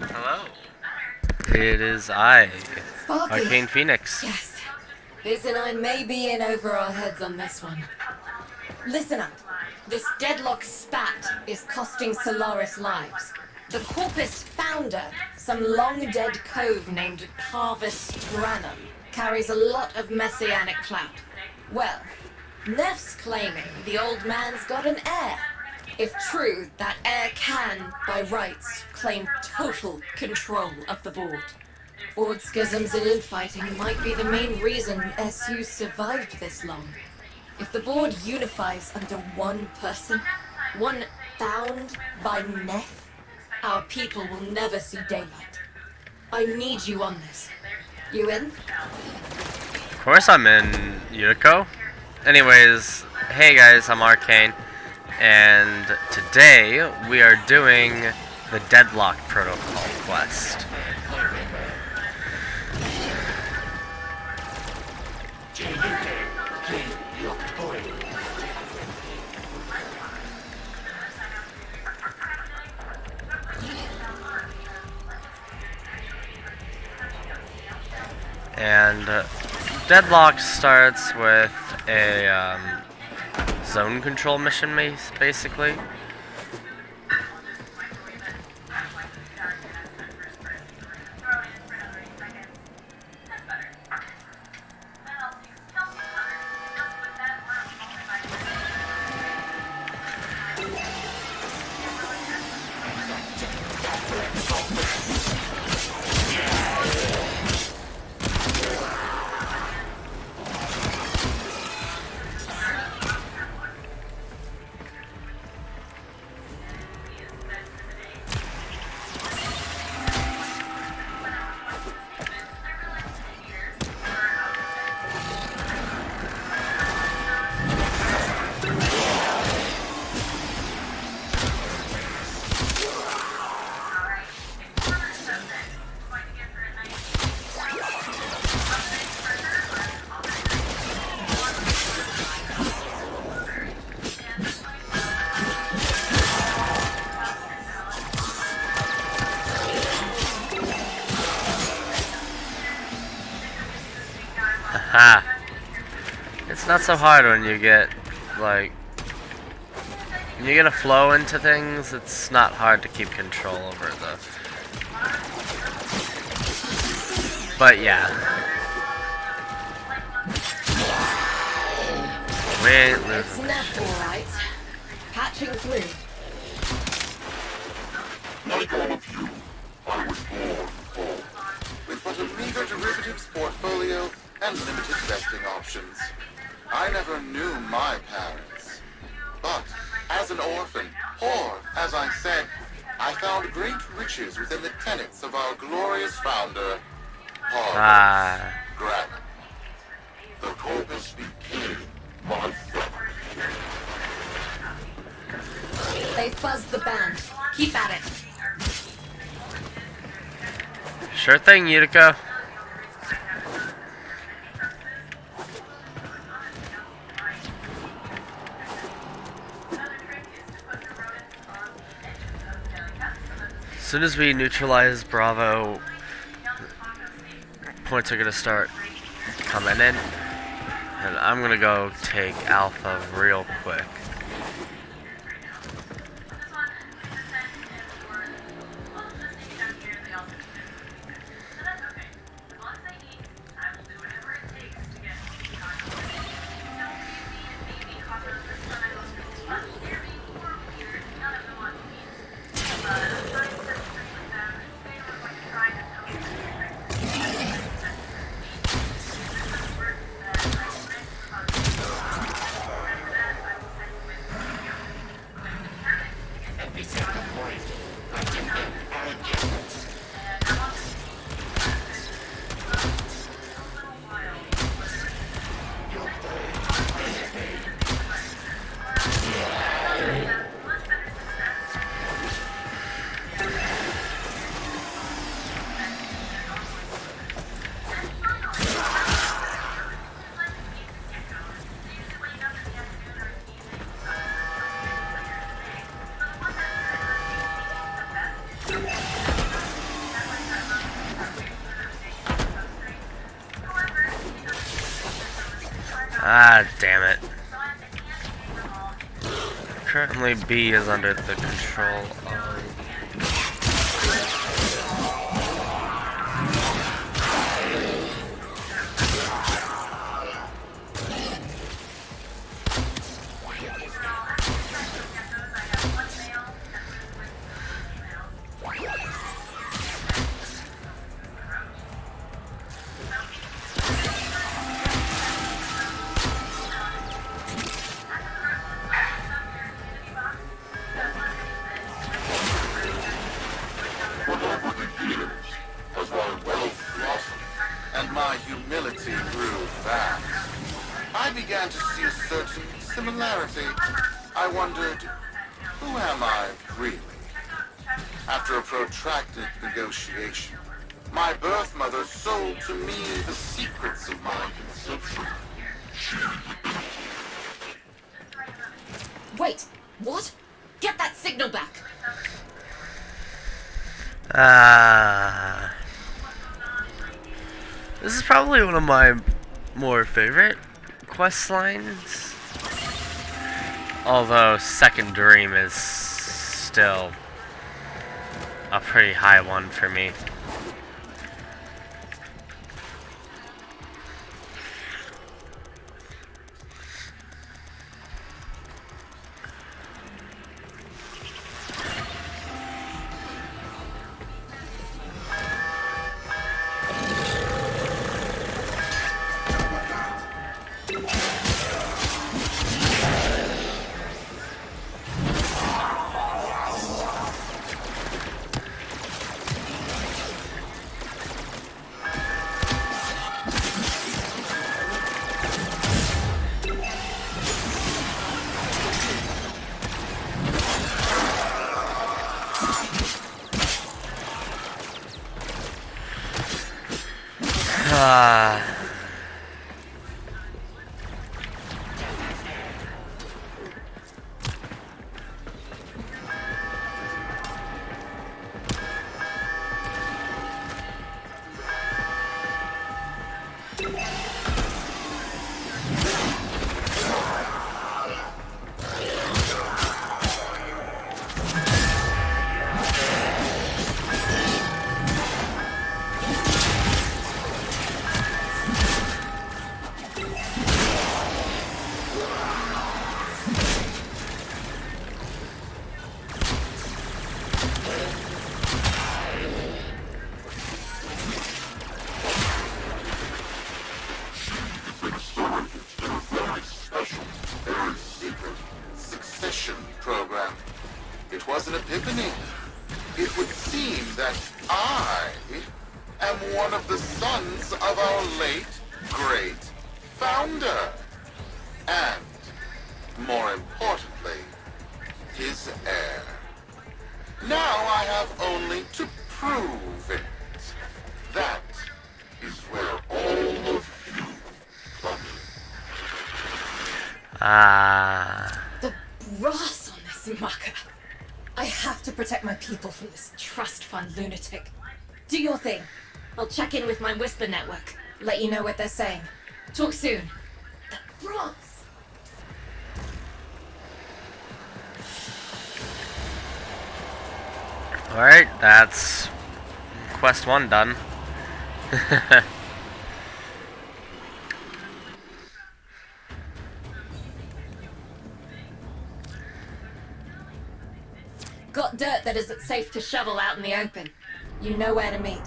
Hello. It is I, Sparky. Arcane Phoenix. Yes. Biz and I may be in over our heads on this one. Listen up. This Deadlock spat is costing Solaris lives. The Corpus founder, some long-dead cove named Parvos, carries a lot of messianic clout. Well, Neff's claiming the old man's got an heir. If true, that heir can, by rights, claim total control of the board. Board schisms and infighting might be the main reason SU survived this long. If the board unifies under one person, one bound by Neff, our people will never see daylight. I need you on this. You in? Of course I'm in, Yuriko. Anyways, hey guys, I'm Arcane, and today we are doing the Deadlock Protocol quest. And Deadlock starts with a zone control mission, basically. Aha! It's not so hard when you get, like, when you get a flow into things, it's not hard to keep control over the... But yeah. We ain't losing. It's Neff, alright. Patching through. Like all of you, I was born poor, with but a meager derivatives portfolio and limited vesting options. I never knew my parents. But, as an orphan, poor, as I said, I found great riches within the tenets of our glorious founder, Parvos. Granted, the Corpus became my family. They fuzzed the band. Keep at it. Sure thing, Yuriko. As soon as we neutralize Bravo, points are gonna start coming in, and I'm gonna go take Alpha real quick. Ah, damn it. Currently B is under the control of... My humility grew fast. I began to see a certain similarity. I wondered, who am I really? After a protracted negotiation, my birth mother sold to me the secrets of my conception. Wait, what? Get that signal back! This is probably one of my more favorite quest lines. Although Second Dream is still a pretty high one for me. Program. It was an epiphany. It would seem that I am one of the sons of our late, great founder. And, more importantly, his heir. Now I have only to prove it. That is where all of you come in. The brass on this mucker. I have to protect my people from this trust fund lunatic. Do your thing. I'll check in with my Whisper network. Let you know what they're saying. Talk soon. The brass. Alright, that's quest 1 done. Got dirt that isn't safe to shovel out in the open. You know where to meet.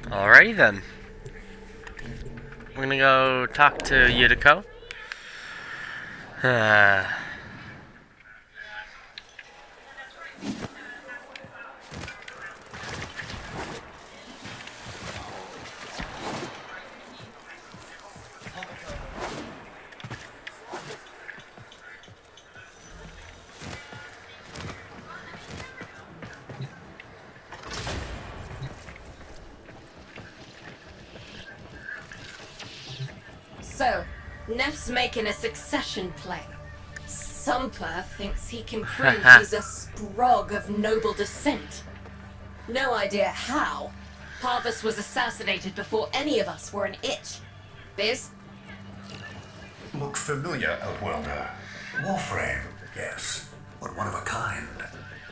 Alrighty then. We're gonna go talk to Yuriko. So, Neff's making a succession play. Sumper thinks he can prove he's a sprog of noble descent. No idea how, Parvos was assassinated before any of us were an itch. Biz? Look familiar, Outworlder. Warframe, yes, but one of a kind.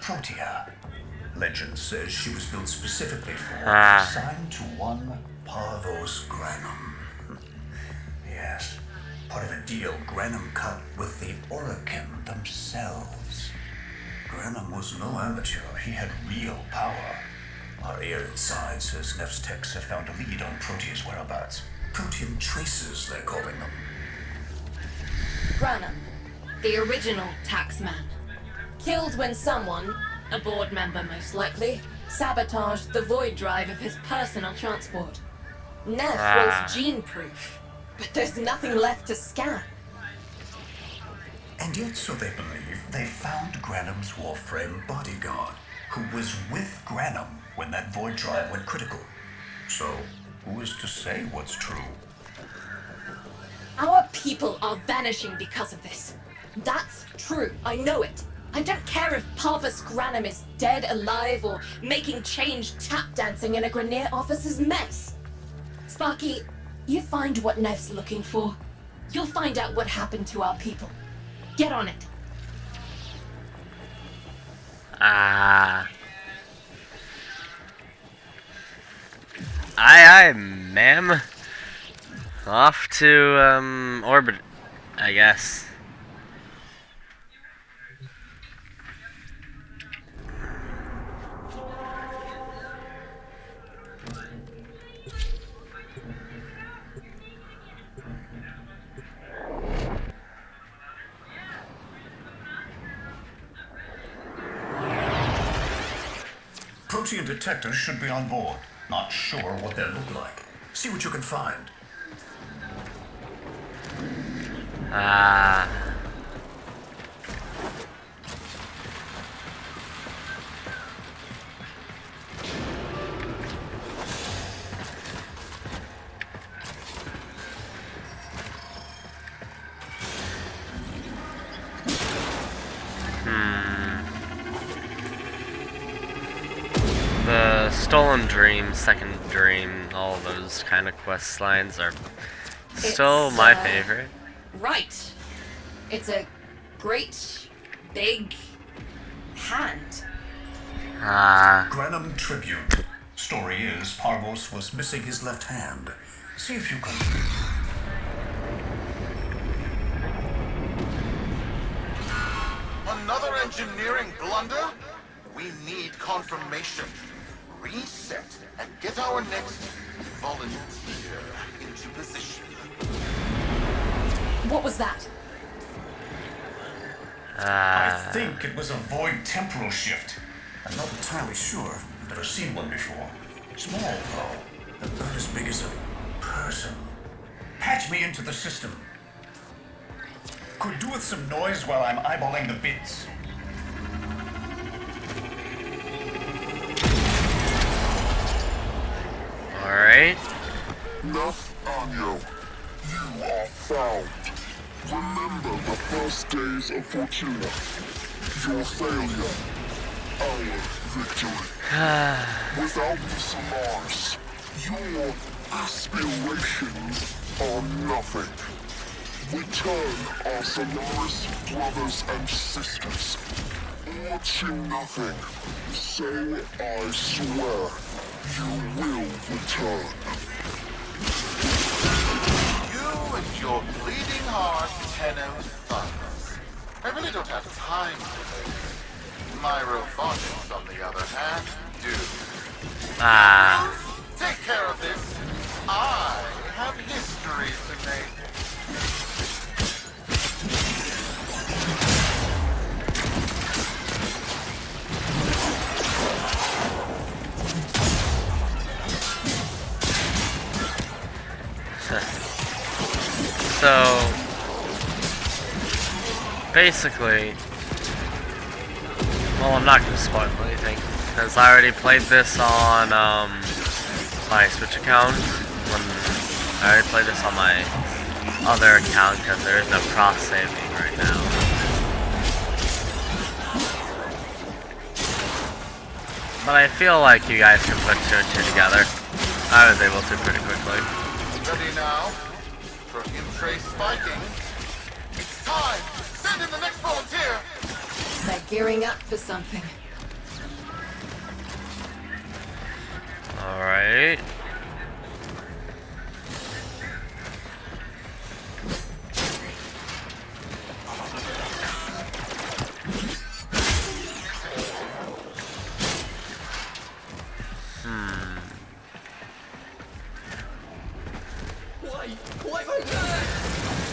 Protea. Legend says she was built specifically for, assigned to one Parvos Granum. Yes, part of a deal Granum cut with the Orokin themselves. Granum was no amateur, he had real power. Our ear inside says Neff's techs have found a lead on Protea's whereabouts. Protean traces, they're calling them. Granum, the original taxman. Killed when someone, a board member most likely, sabotaged the void drive of his personal transport. Neff wants gene proof, but there's nothing left to scan. And yet, so they believe, they found Granum's Warframe bodyguard, who was with Granum when that void drive went critical. So, who is to say what's true? Our people are vanishing because of this. That's true, I know it. I don't care if Parvos Granum is dead, alive, or making change tap dancing in a Grenier officer's mess. Sparky, you find what Neff's looking for. You'll find out what happened to our people. Get on it. Aye, aye, ma'am. Off to, orbit, I guess. Protean detectors should be on board. Not sure what they look like. See what you can find. The Stolen Dream, Second Dream, all of those kind of quest lines are still my favorite. Right. It's a great, big hand. Granum Tribute. Story is, Parvos was missing his left hand. See if you can... Another engineering blunder? We need confirmation. Reset and get our next volunteer into position. What was that? I think it was a void temporal shift. I'm not entirely sure. I've never seen one before. Small, though. About as big as a person. Patch me into the system. Could do with some noise while I'm eyeballing the bits. Alright. Neff Anyo, you are found. Remember the first days of Fortuna. Your failure, our victory. Without the Solaris, your aspirations are nothing. We turn our Solaris brothers and sisters all to nothing. So I swear, you will return. You and your bleeding heart, Tenno thugs. I really don't have time for this. My robotics, on the other hand, do. Take care of this. I have history to make. So, basically, well, I'm not going to spoil anything, because I already played this on my Switch account. I already played this on my other account, because there is no cross-saving right now. But I feel like you guys can put two and two together. I was able to pretty quickly. Ready now for in-trace spiking. It's time! Send in the next volunteer! They're gearing up for something. Alright.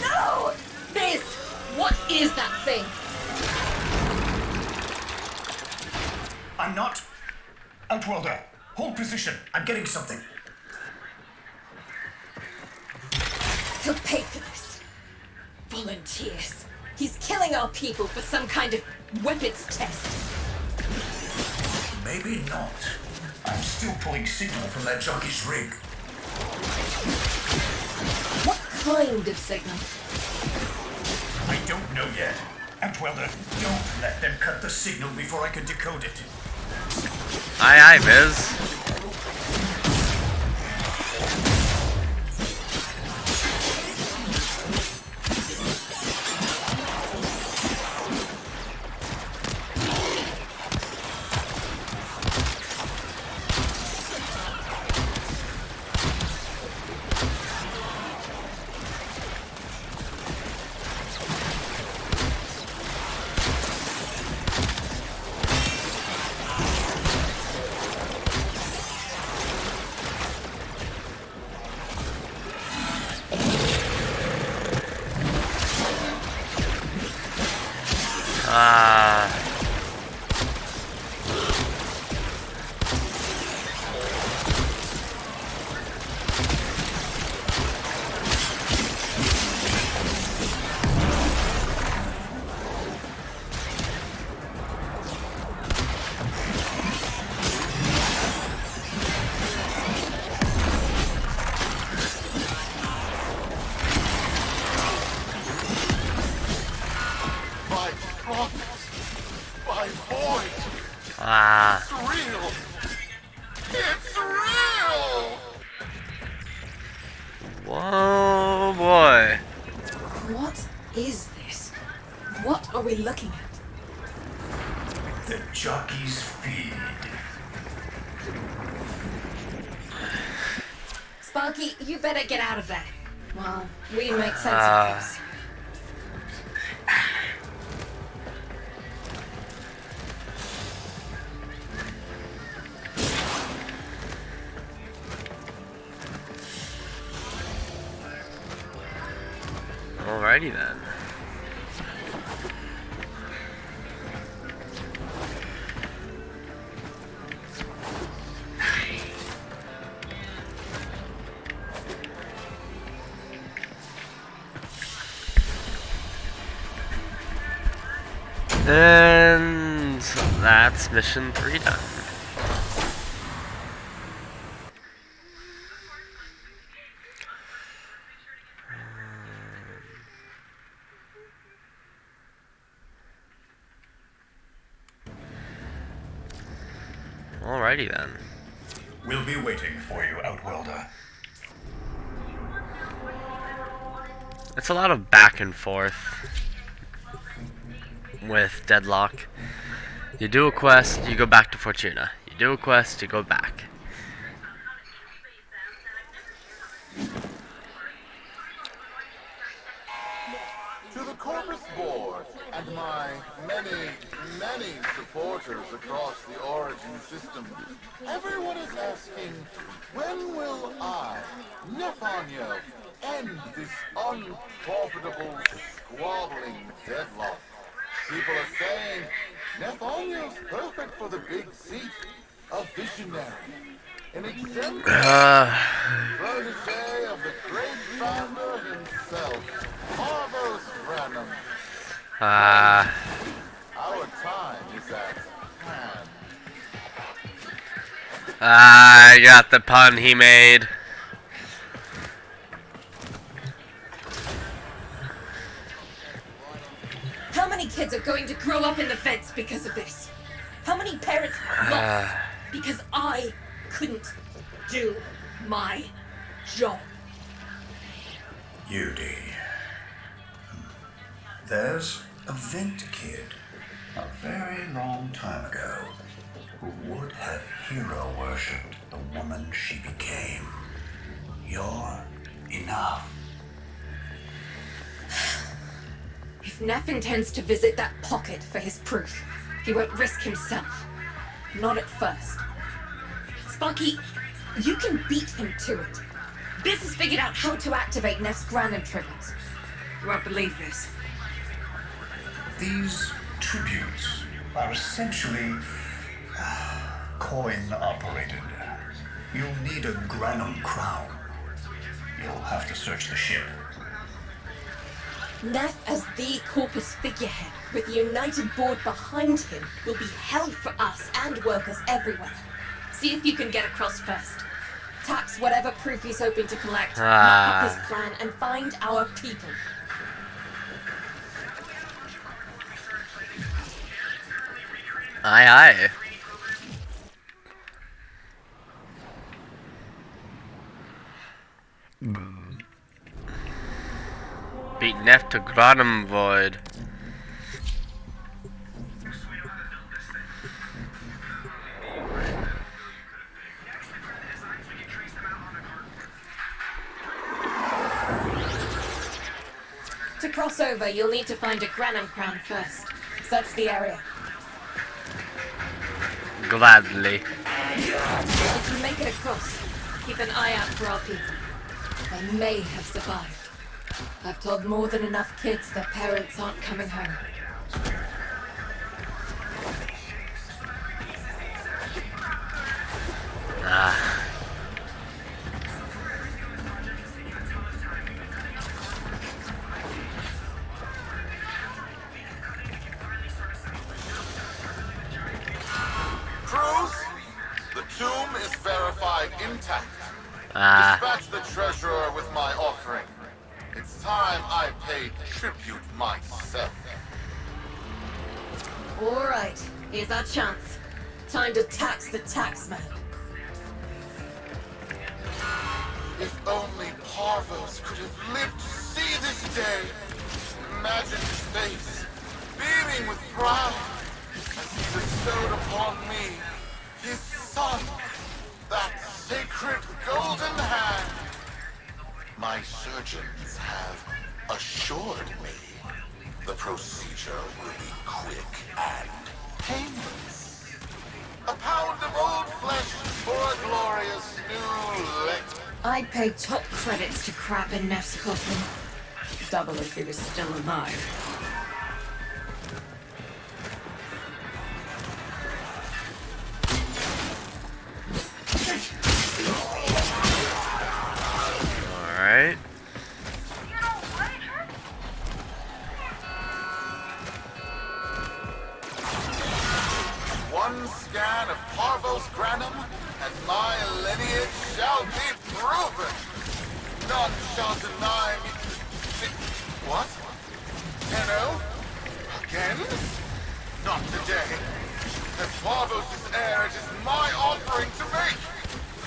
No! This! What is that thing? I'm not. Outworlder, hold position. I'm getting something. He'll pay for this. Volunteers. He's killing our people for some kind of weapons test. Maybe not. I'm still pulling signal from that jockey's rig. What kind of signal? I don't know yet. Outworlder, don't let them cut the signal before I can decode it. Aye, aye, Biz. It's real! It's real! Whoa, boy. What is this? What are we looking at? The jockey's feed. Sparky, you better get out of there. Well, we make sense of this. Alrighty then. And that's mission 3 done. Alrighty then. We'll be waiting for you, Outworlder. It's a lot of back and forth with Deadlock. You do a quest, you go back to Fortuna. You do a quest, you go back. To the Corpus Board and my many, many supporters across the Origin system, everyone is asking, when will I, Nefanyo, end this unprofitable, squabbling deadlock? People are saying, Nefanyo's perfect for the big seat, a visionary, an exemplary protege of the great founder himself, Parvos. Our time is at hand. I got the pun he made. How many kids are going to grow up in the fence because of this? How many parents lost because I couldn't do my job. Yudi. There's a Vent kid a very long time ago who would have hero worshipped the woman she became. You're enough. If Neff intends to visit that pocket for his proof, he won't risk himself. Not at first. Spunky, you can beat him to it. Biz has figured out how to activate Neff's Granum triggers. You won't believe this. These tributes are essentially coin-operated. You'll need a Granum crown. You'll have to search the ship. Neff as the Corpus figurehead, with the united board behind him, will be hell for us and workers everywhere. See if you can get across first. Tax whatever proof he's hoping to collect, knock up his plan, and find our people. Aye, aye. Beat Neff to Granum Void. To cross over, you'll need to find a Granum crown first. Search the area. Gladly. If you make it across, keep an eye out for our people. They may have survived. I've told more than enough kids their parents aren't coming home. Cruz, the tomb is verified intact. Dispatch the treasurer with my offering. It's time I paid tribute myself. Alright, here's our chance. Time to tax the taxman. If only Parvos could have lived to see this day. Imagine his face, beaming with pride, as he bestowed upon me, his son, that sacred golden hand. My surgeons have assured me the procedure will be quick and painless. A pound of old flesh for a glorious new leg. I'd pay top credits to crap in Neff's coffin. Double if he was still alive. Alright. One scan of Parvos Granum, and my lineage shall be proven. None shall deny me. What? Hello? Again? Not today. As Parvos' heir, it is my offering to make.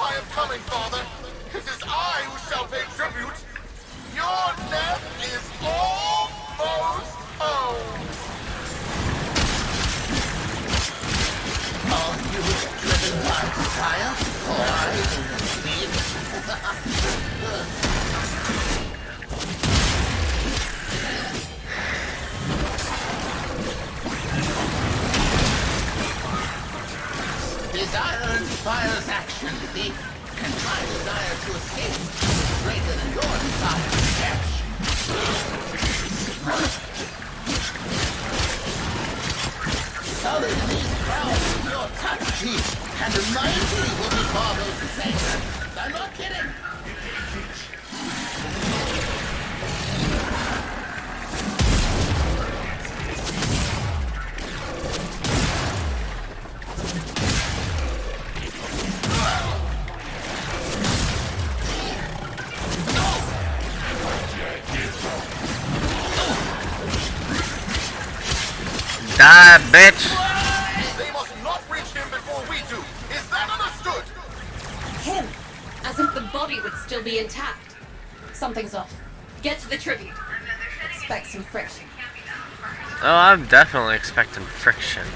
I am coming, Father. It is I who shall pay tribute. Your Neff is almost home. Are you driven by desire, or are you Desire inspires action, thief, and my desire to escape is greater than your desire to perish. Sully these crowns with your touch, chief, and the mighty will be Parvos' savior. I'm not kidding. Die, bitch! They must not reach him before we do. Is that understood? Him! As if the Something's off. Get to the tribute. Expect some friction. Oh, I'm definitely expecting friction.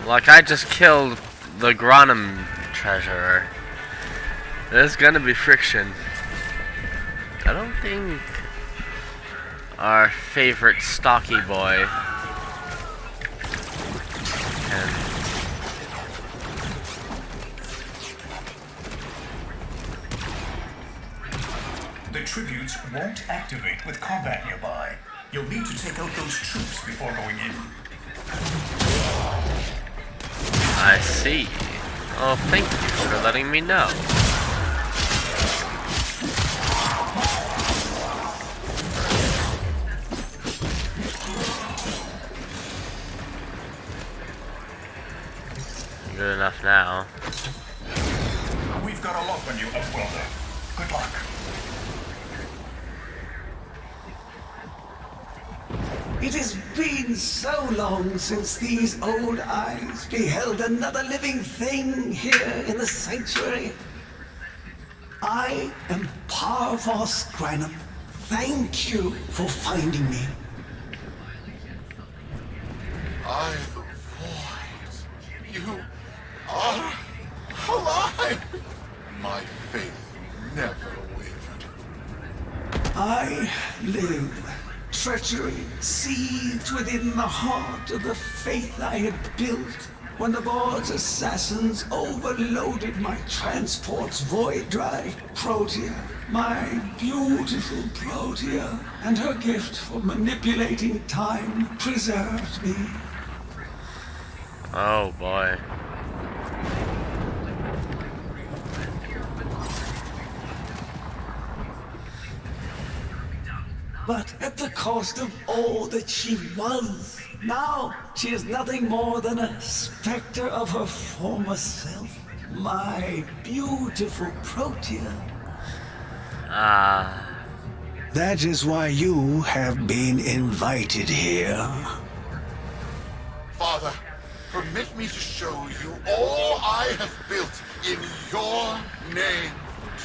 Like, I just killed the Granum treasurer. There's gonna be friction. I don't think our favorite stocky boy can. The tributes won't activate with combat nearby. You'll need to take out those troops before going in. I see. Oh, thank you for letting me know. Good enough now. We've got a lock on you, Outwelder. Good luck. It has been so long since these old eyes beheld another living thing here in the sanctuary. I am Parvos Granum. Thank you for finding me. I the void. You are alive. My faith never wavered. I live. Treachery seethed within the heart of the faith I had built when the board's assassins overloaded my transport's void drive. Protea, my beautiful Protea, and her gift for manipulating time preserved me. Oh boy. But at the cost of all that she was. Now she is nothing more than a specter of her former self. My beautiful Protea. That is why you have been invited here. Father, permit me to show you all I have built in your name.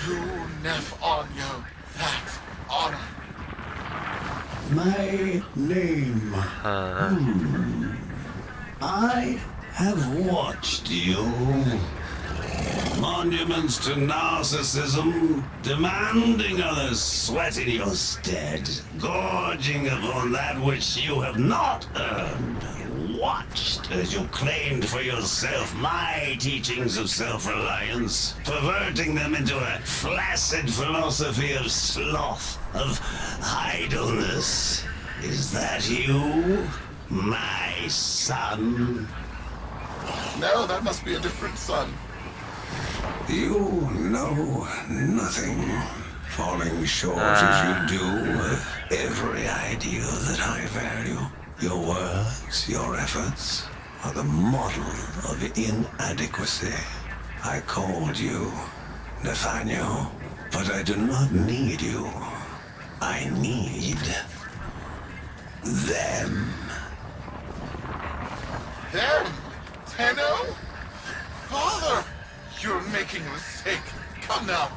Do Nef Anyo that honor. My name. I have watched you. Monuments to narcissism, demanding others sweat in your stead, gorging upon that which you have not earned. Watched as you claimed for yourself my teachings of self-reliance, perverting them into a flaccid philosophy of sloth, of idleness. Is that you, my son? No, that must be a different son. You know nothing, falling short as you do of every ideal that I value. Your words, your efforts, are the model of inadequacy. I called you Nathaniel, but I do not need you. I need them. Them? Tenno? Father! You're making a mistake. Come now.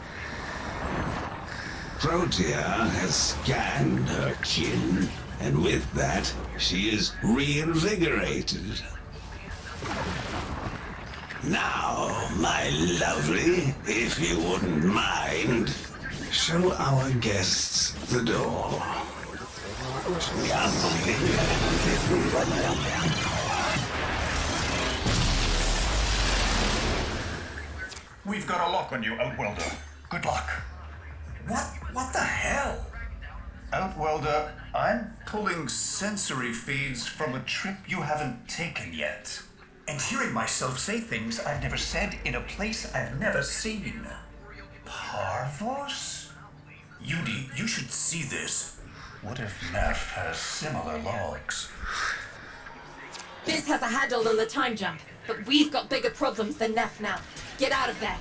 Protea has scanned her kin, and with that, she is reinvigorated. Now, my lovely, if you wouldn't mind, show our guests the door. We've got a lock on you, Outwelder. Good luck. What the hell? Outwelder, I'm pulling sensory feeds from a trip you haven't taken yet. And hearing myself say things I've never said in a place I've never seen. Parvos? Yudi, you should see this. What if Nef has similar logs? Biz has a handle on the time jump, but we've got bigger problems than Neff now. Get out of there.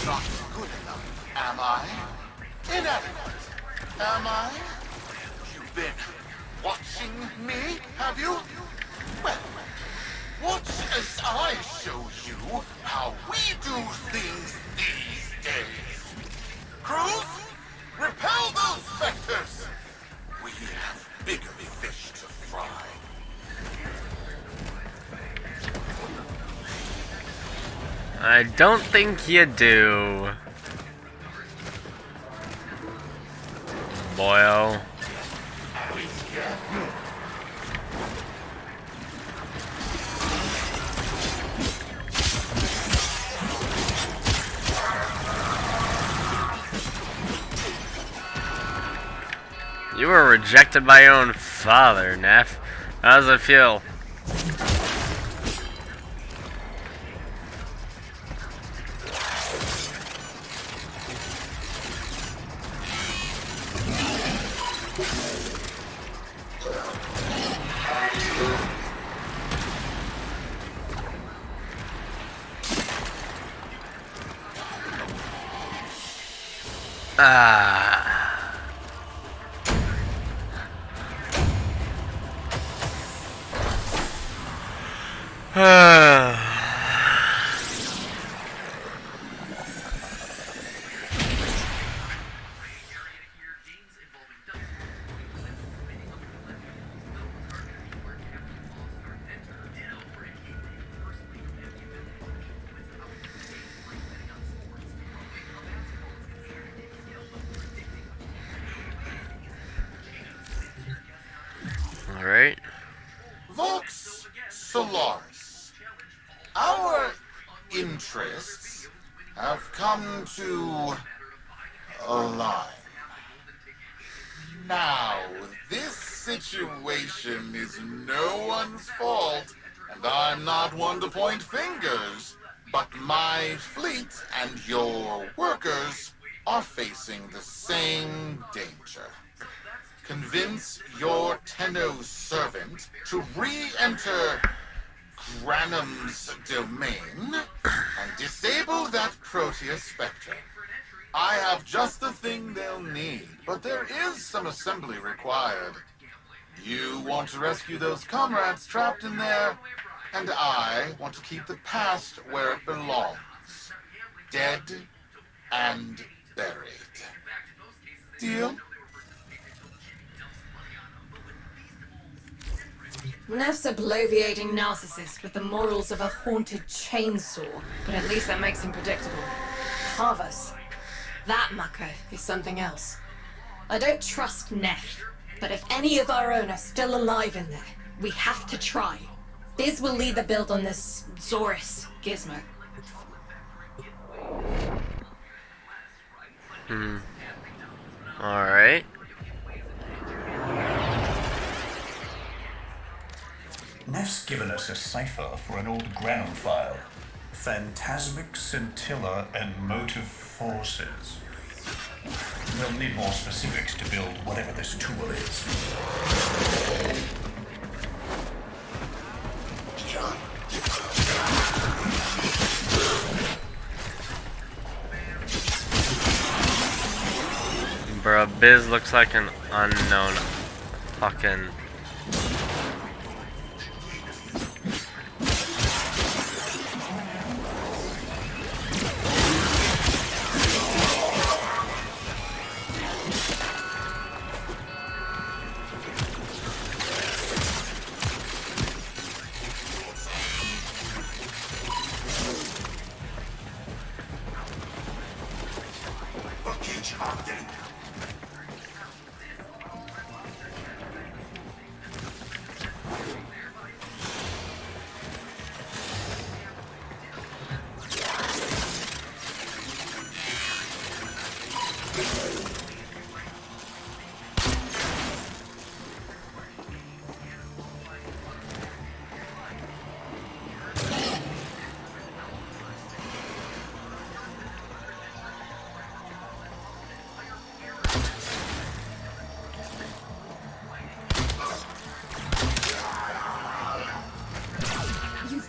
Not good enough, am I? Inadequate, am I? You've been watching me, have you? Well, watch as I show you how we do I don't think you do. Boyo. You were rejected by your own father, Neff. How does it feel? Alright. Vox Solaris. Our interests have come to align. Now, this situation is no one's fault, and I'm not one to point fingers, but my fleet and your workers are facing the same danger. Convince your Tenno servant to re-enter Granum's domain and disable that Protea Spectre. I have just the thing they'll need, but there is some assembly required. You want to rescue those comrades trapped in there, and I want to keep the past where it belongs. Dead and buried. Deal? Neff's a bloviating narcissist with the morals of a haunted chainsaw, but at least that makes him predictable. Parvos. That mucker is something else. I don't trust Neff, but if any of our own are still alive in there, we have to try. Biz will lead the build on this Zorus gizmo. Alright. Neff's given us a cipher for an old Granum file. Phantasmic scintilla and motive forces. We'll need more specifics to build whatever this tool is. Bruh, Biz looks like an unknown fucking...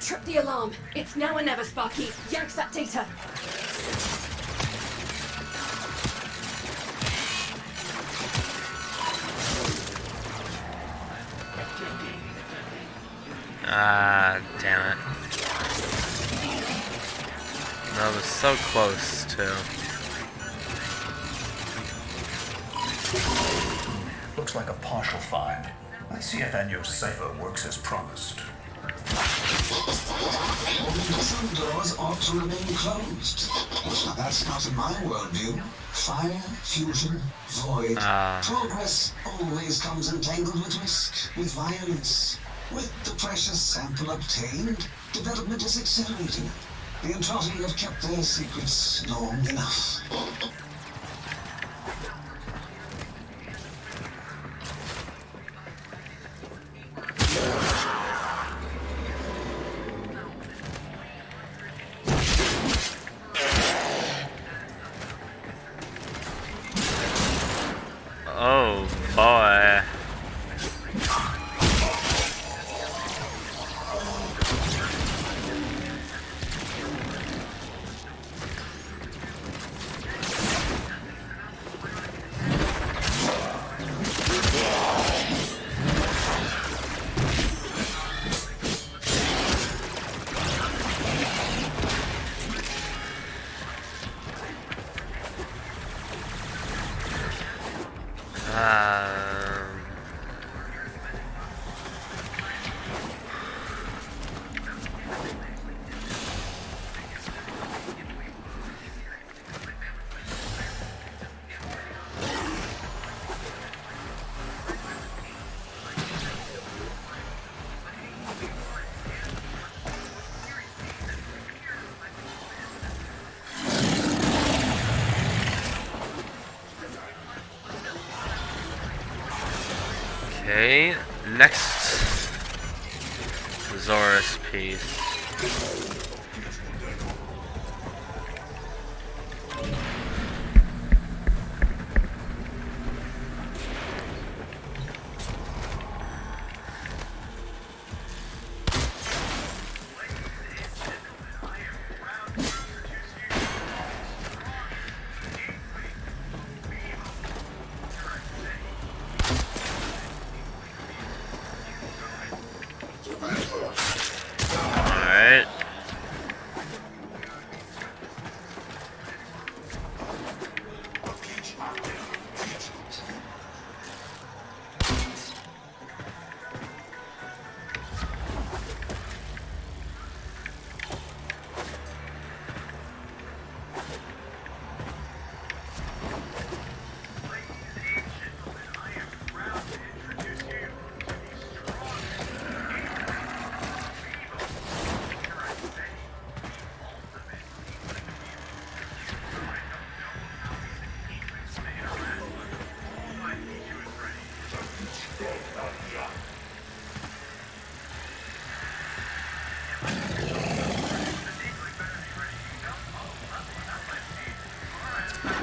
Trip the alarm. It's now or never, Sparky. Yank that data. Ah, damn it. That was so close, too. Looks like a partial find. Let's see if Anyo's cipher works as promised. Some doors ought to remain closed. Now, that's not in my worldview. Fire, fusion, void. Progress always comes entangled with risk, with violence. With the precious sample obtained, development is accelerating. The Entrotti have kept their secrets long enough. Oh boy. Okay, next Zorus piece. Alright.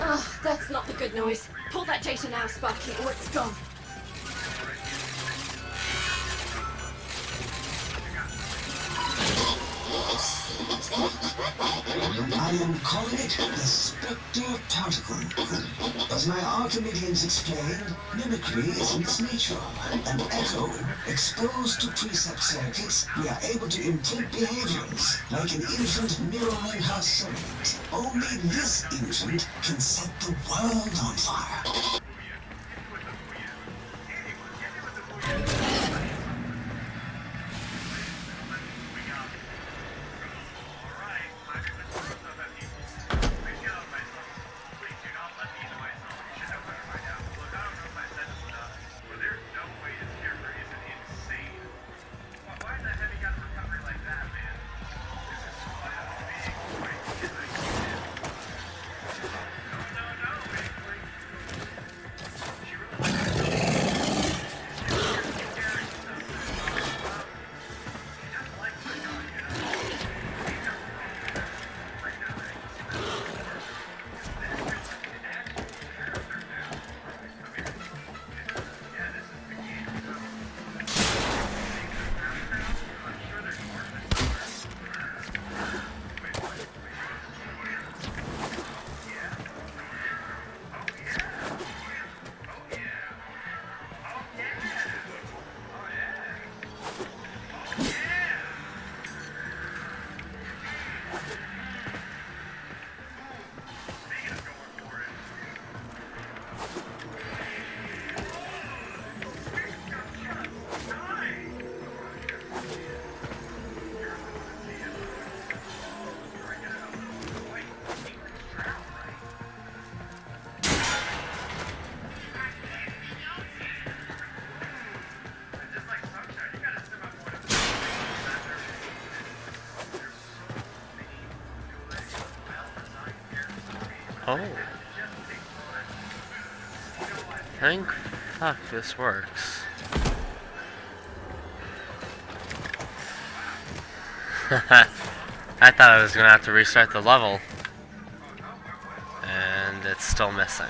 Oh, that's not the good noise. Pull that data now, Sparky, or it's gone. I am calling it the Spectre Particle. As my Archimedeans explained, mimicry is in its nature. An echo, exposed to precept circuits, we are able to imprint behaviors, like an infant mirroring her servant. Only this infant can set the world on fire. Oh. I think, fuck, this works. I thought I was gonna have to restart the level. And it's still missing.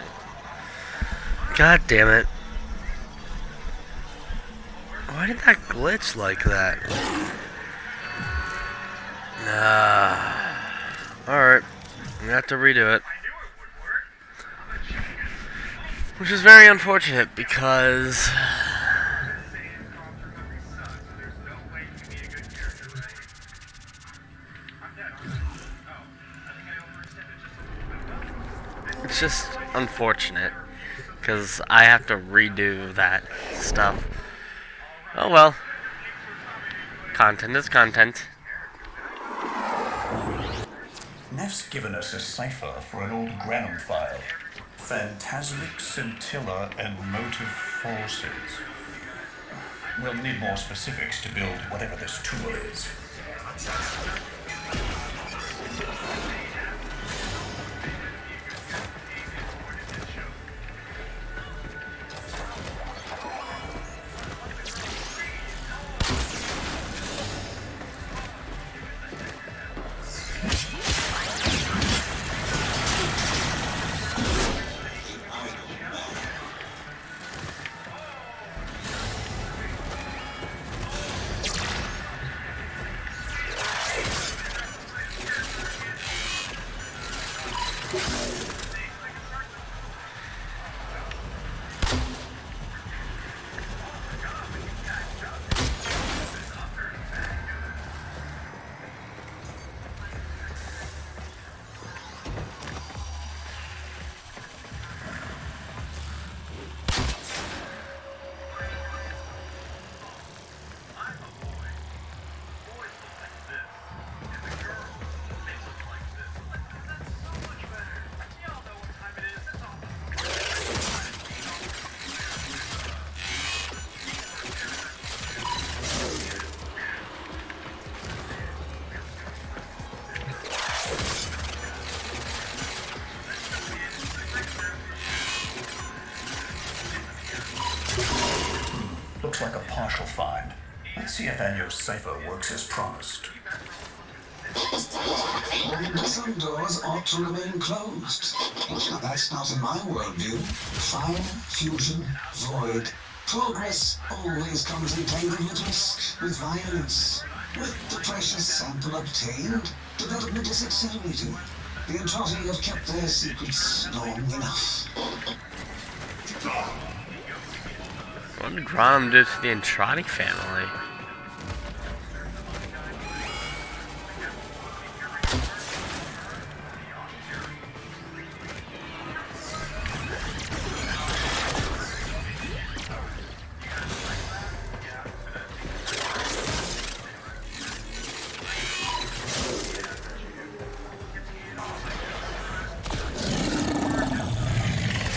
God damn it. Why did that glitch like that? Alright. I'm gonna have to redo it. Which is very unfortunate because it's just unfortunate because I have to redo that stuff. Oh well. Content is content. Neff's given us a cipher for an old Granum file. Phantasmic scintilla and motive forces. We'll need more specifics to build whatever this tool is. Looks like a partial find. Let's see if Anyo's cipher works as promised. Some doors ought to remain closed. Now, that's not in my worldview. Fire, fusion, void. Progress always comes entangled with risk, with violence. With the precious sample obtained, development is accelerating. The Entrotti have kept their secrets long enough. What did Granum do to the Entrotti family?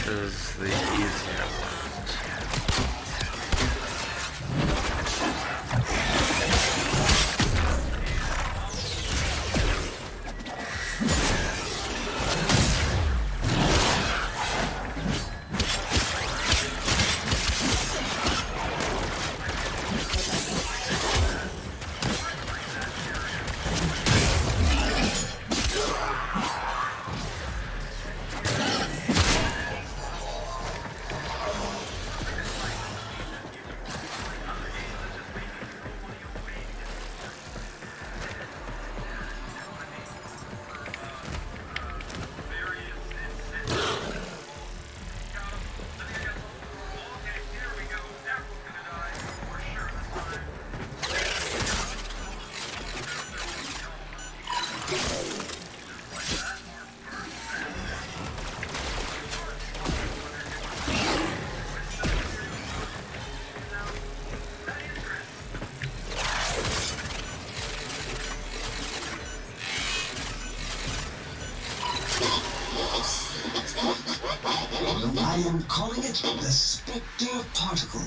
This is the easier one. I am calling it the Spectre Particle.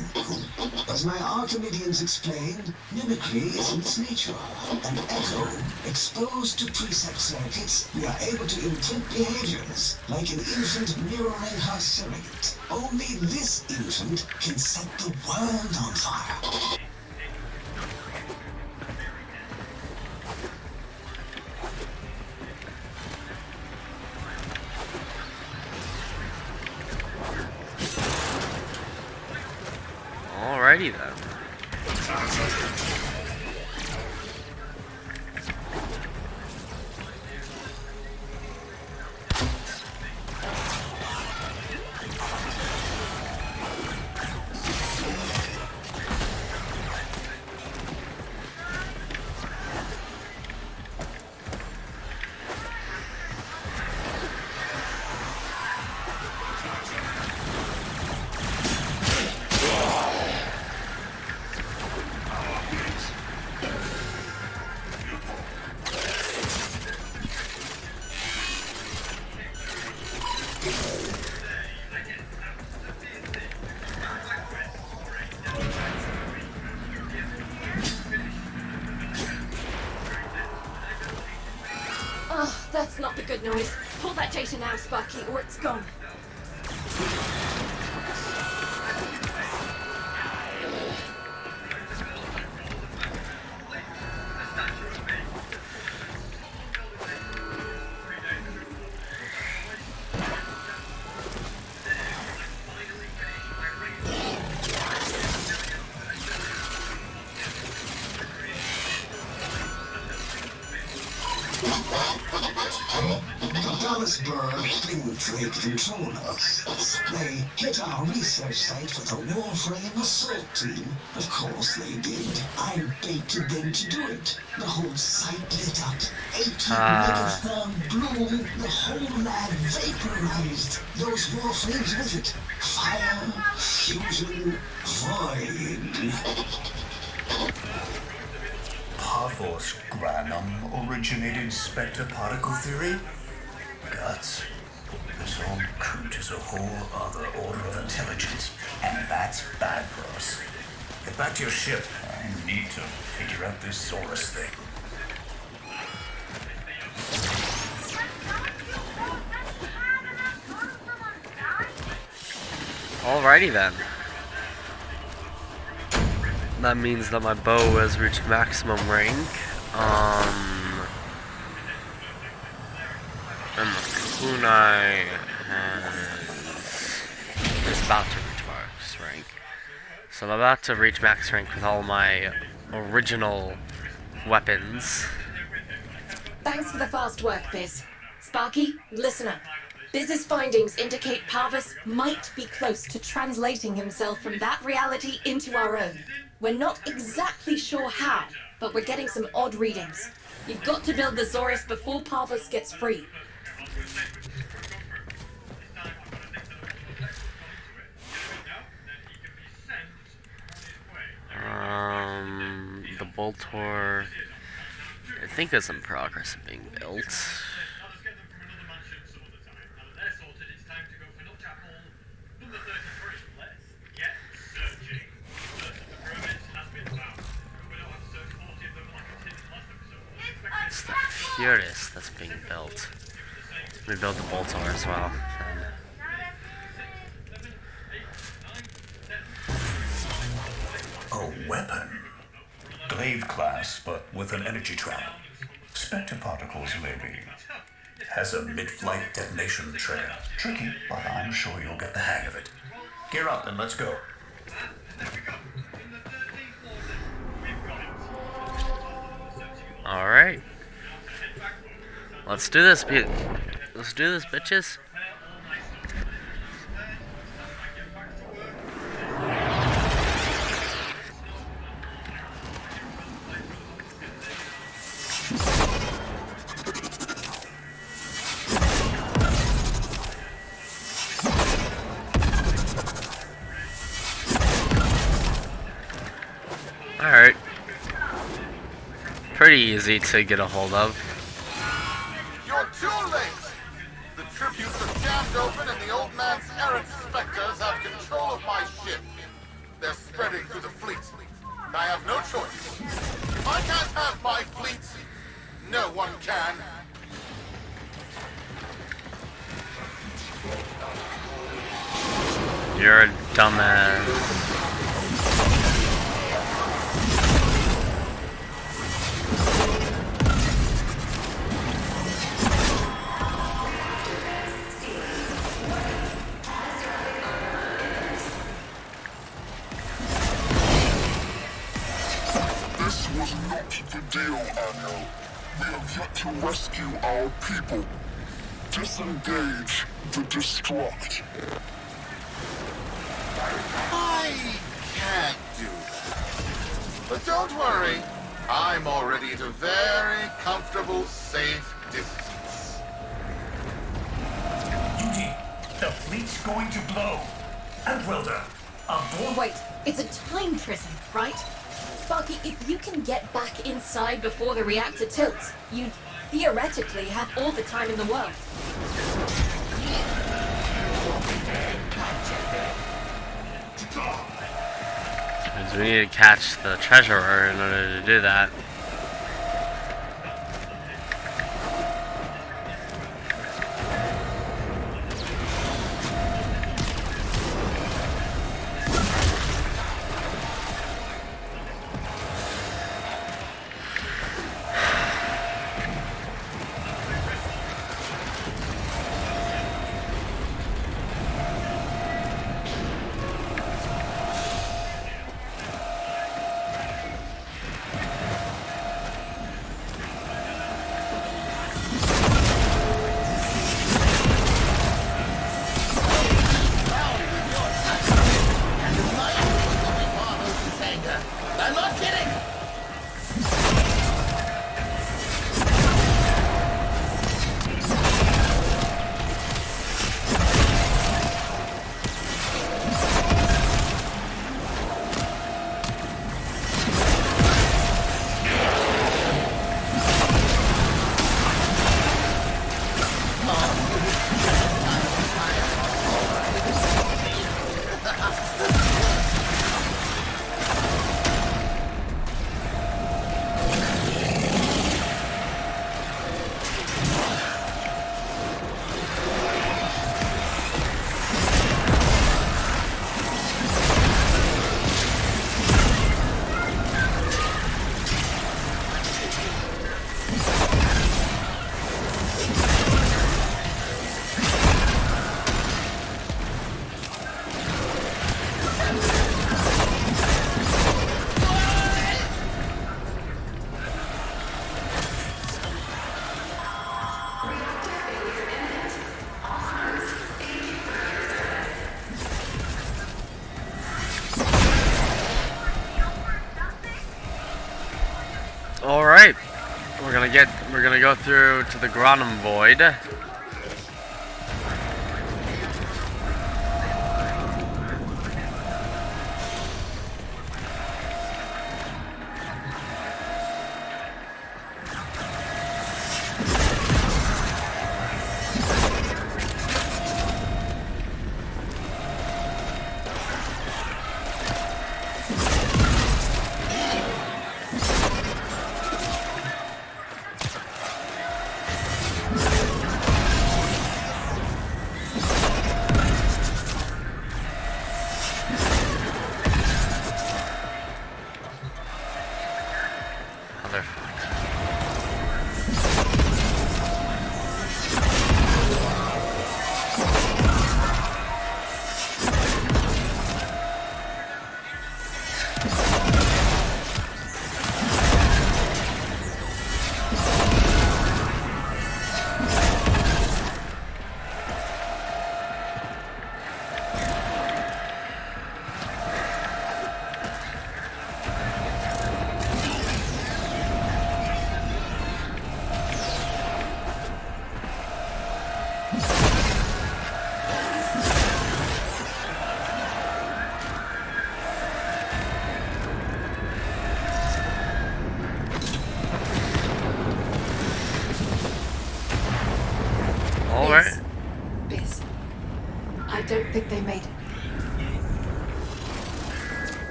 As my Archimedeans explained, mimicry is in its nature. And echo, exposed to preset circuits, we are able to imprint behaviors, like an infant mirroring her surrogate. Only this infant can set the world on fire. Alrighty then. Oh, that's not the good noise. Pull that data now, Sparky, or it's gone. Dallasburg infiltrate controllers. They hit our research site for the Warframe assault team. Of course they did. I baited them to do it. The whole site lit up. 80 megaform bloom. The whole lab vaporized. Those Warframes with it. Fire, fusion, void. Parvos Granum originated Spectre particle theory? Guts. This old coot is a whole other order of intelligence, and that's bad for us. Get back to your ship. I need to figure out this Zorus thing. Alrighty then. That means that my bow has reached maximum rank. And the kunai is about to reach max rank. So I'm about to reach max rank with all my original weapons. Thanks for the fast work, Biz. Sparky, listen up. Biz's findings indicate Parvos might be close to translating himself from that reality into our own. We're not exactly sure how, but we're getting some odd readings. You've got to build the Zorus before Parvos gets free. The Boltor, I think is in progress of being built. It's the Furious that's being built. We built the Boltor as well. A weapon? Glaive class, but with an energy trap. Spectre particles, maybe. Has a mid-flight detonation trigger. Tricky, but I'm sure you'll get the hang of it. Gear up and let's go. Alright. Let's do this, let's do this, bitches. Alright. Pretty easy to get a hold of. You're too late! The tributes are jammed open and the old man's errant specter collectors have control of my ship. They're spreading through the fleet. I have no choice. If I can't have my fleet, no one can. You're a dumbass. This was not the deal, Anno. We have yet to rescue our people. Disengage the Destruct. I can't do that. But don't worry. I'm already at a very comfortable, safe distance. Duty, the fleet's going to blow. And Welder, aboard. Wait, it's a time prison, right? Sparky, if you can get back inside before the reactor tilts, you theoretically have all the time in the world. Because we need to catch the treasurer in order to do that. I'm not kidding! Alright. We're gonna go through to the Granum Void.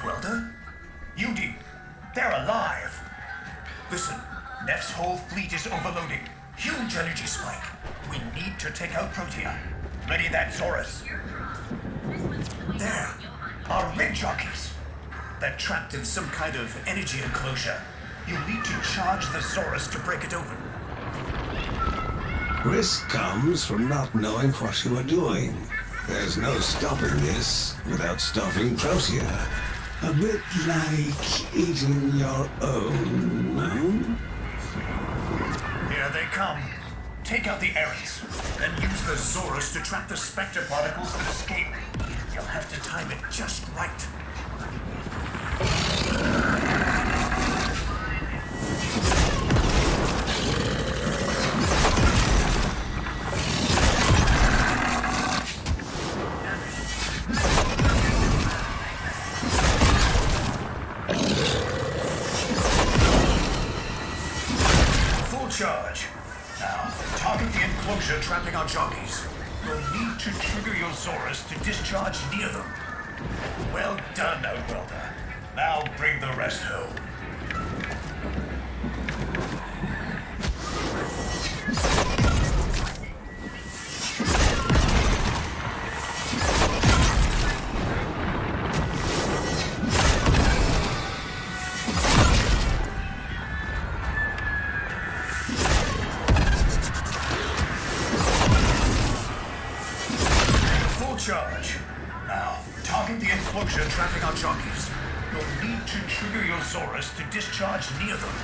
Outworlder? Yudi, they're alive. Listen, Neff's whole fleet is overloading. Huge energy spike. We need to take out Protea. Ready that, Zorus. There, our rig jockeys. They're trapped in some kind of energy enclosure. You'll need to charge the Zorus to break it open. Risk comes from not knowing what you are doing. There's no stopping this without stopping Protea. A bit like eating your own, no? Here they come. Take out the errands, then use the Zorus to trap the Spectre particles that escape. You'll have to time it just right. Full charge. Now, target the enclosure trapping our jockeys. You'll need to trigger your Zorus to discharge near them. Well done, Outworlder. Now bring the rest home. Full charge. Now, target the enclosure trapping our jockeys. You'll need to trigger your Zorus to discharge near them.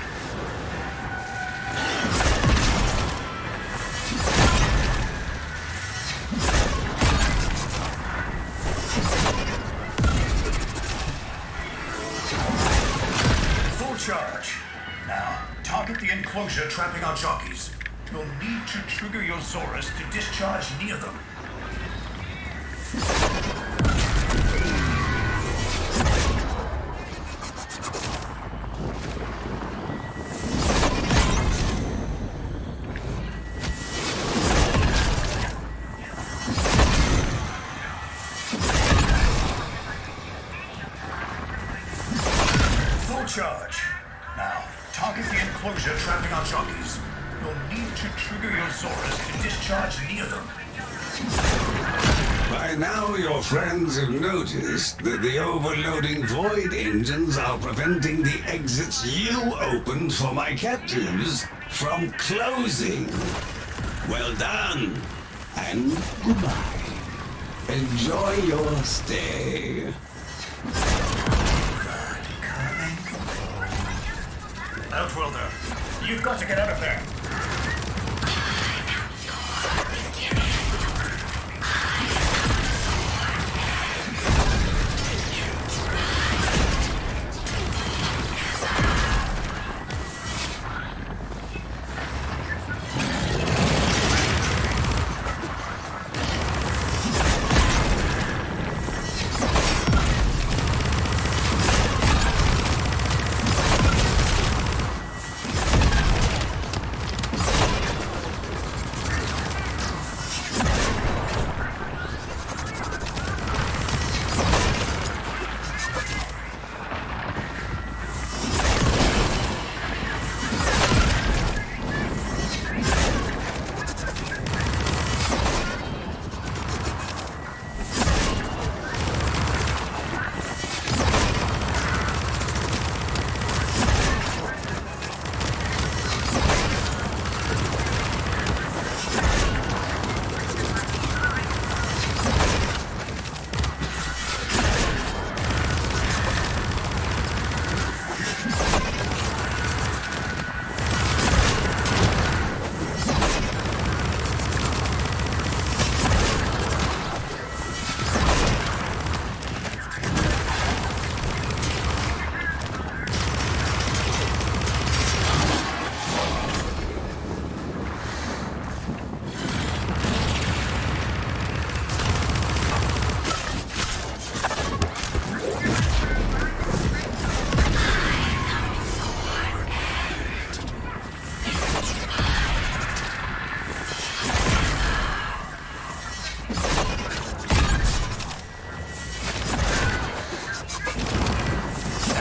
Full charge. Now, target the enclosure trapping our jockeys. You'll need to trigger your Zorus to discharge near them. Full charge. Now, target the enclosure trapping our jockeys. You'll need to trigger your Zorus to discharge near them. By now, your friends have noticed that the overloading void engines are preventing the exits you opened for my captives from closing. Well done, and goodbye. Enjoy your stay. Outworlder, you've got to get out of there.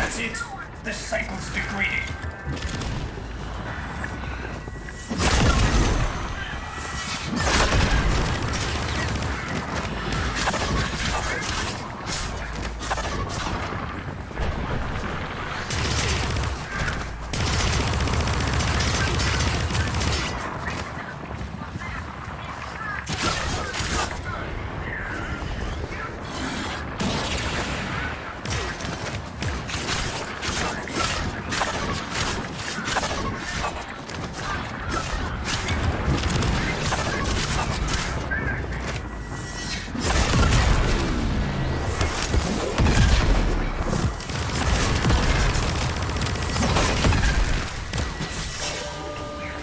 That's it. The cycle's degrading.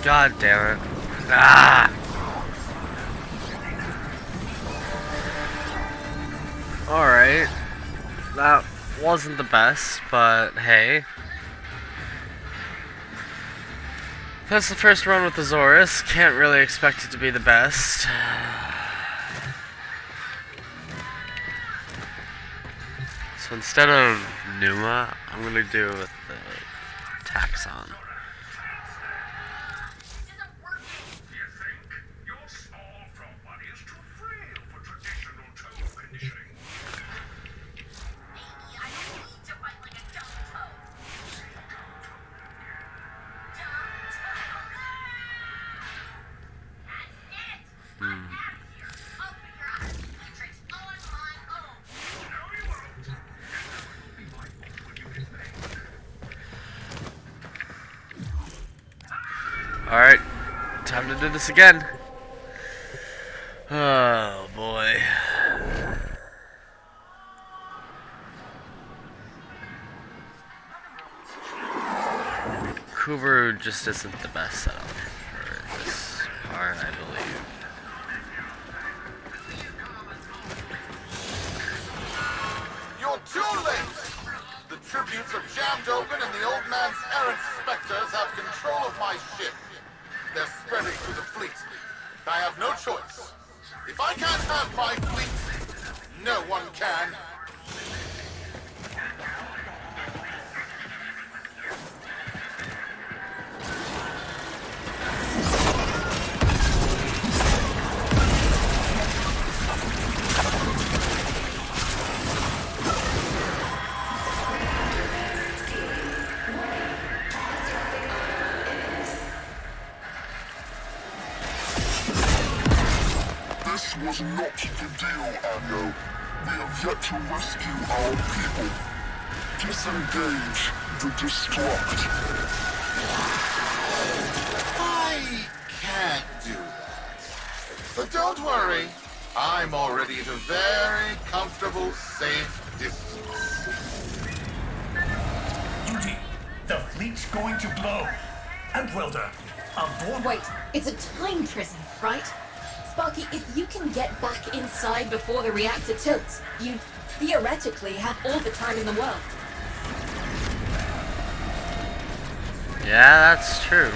God damn it. Ah! Alright. That wasn't the best, but hey. That's the first run with the Zorus. Can't really expect it to be the best. So instead of Numa, I'm gonna do it with the Taxon. Alright, time to do this again. Oh boy. Kuberu just isn't the best setup for this part, I believe. You're too late! The tributes are jammed open and the old man's errant specters have control of my ship. They're spreading through the fleet. I have no choice. If I can't have my fleet, no one can. This was not the deal, Anno. We have yet to rescue our people. Disengage the destruct. I can't do that. But don't worry. I'm already at a very comfortable, safe distance. Duty, the fleet's going to blow. Outworlder, aboard. Wait, it's a time prison, right? Sparky, if you can get back inside before the reactor tilts, you theoretically have all the time in the world. Yeah, that's true.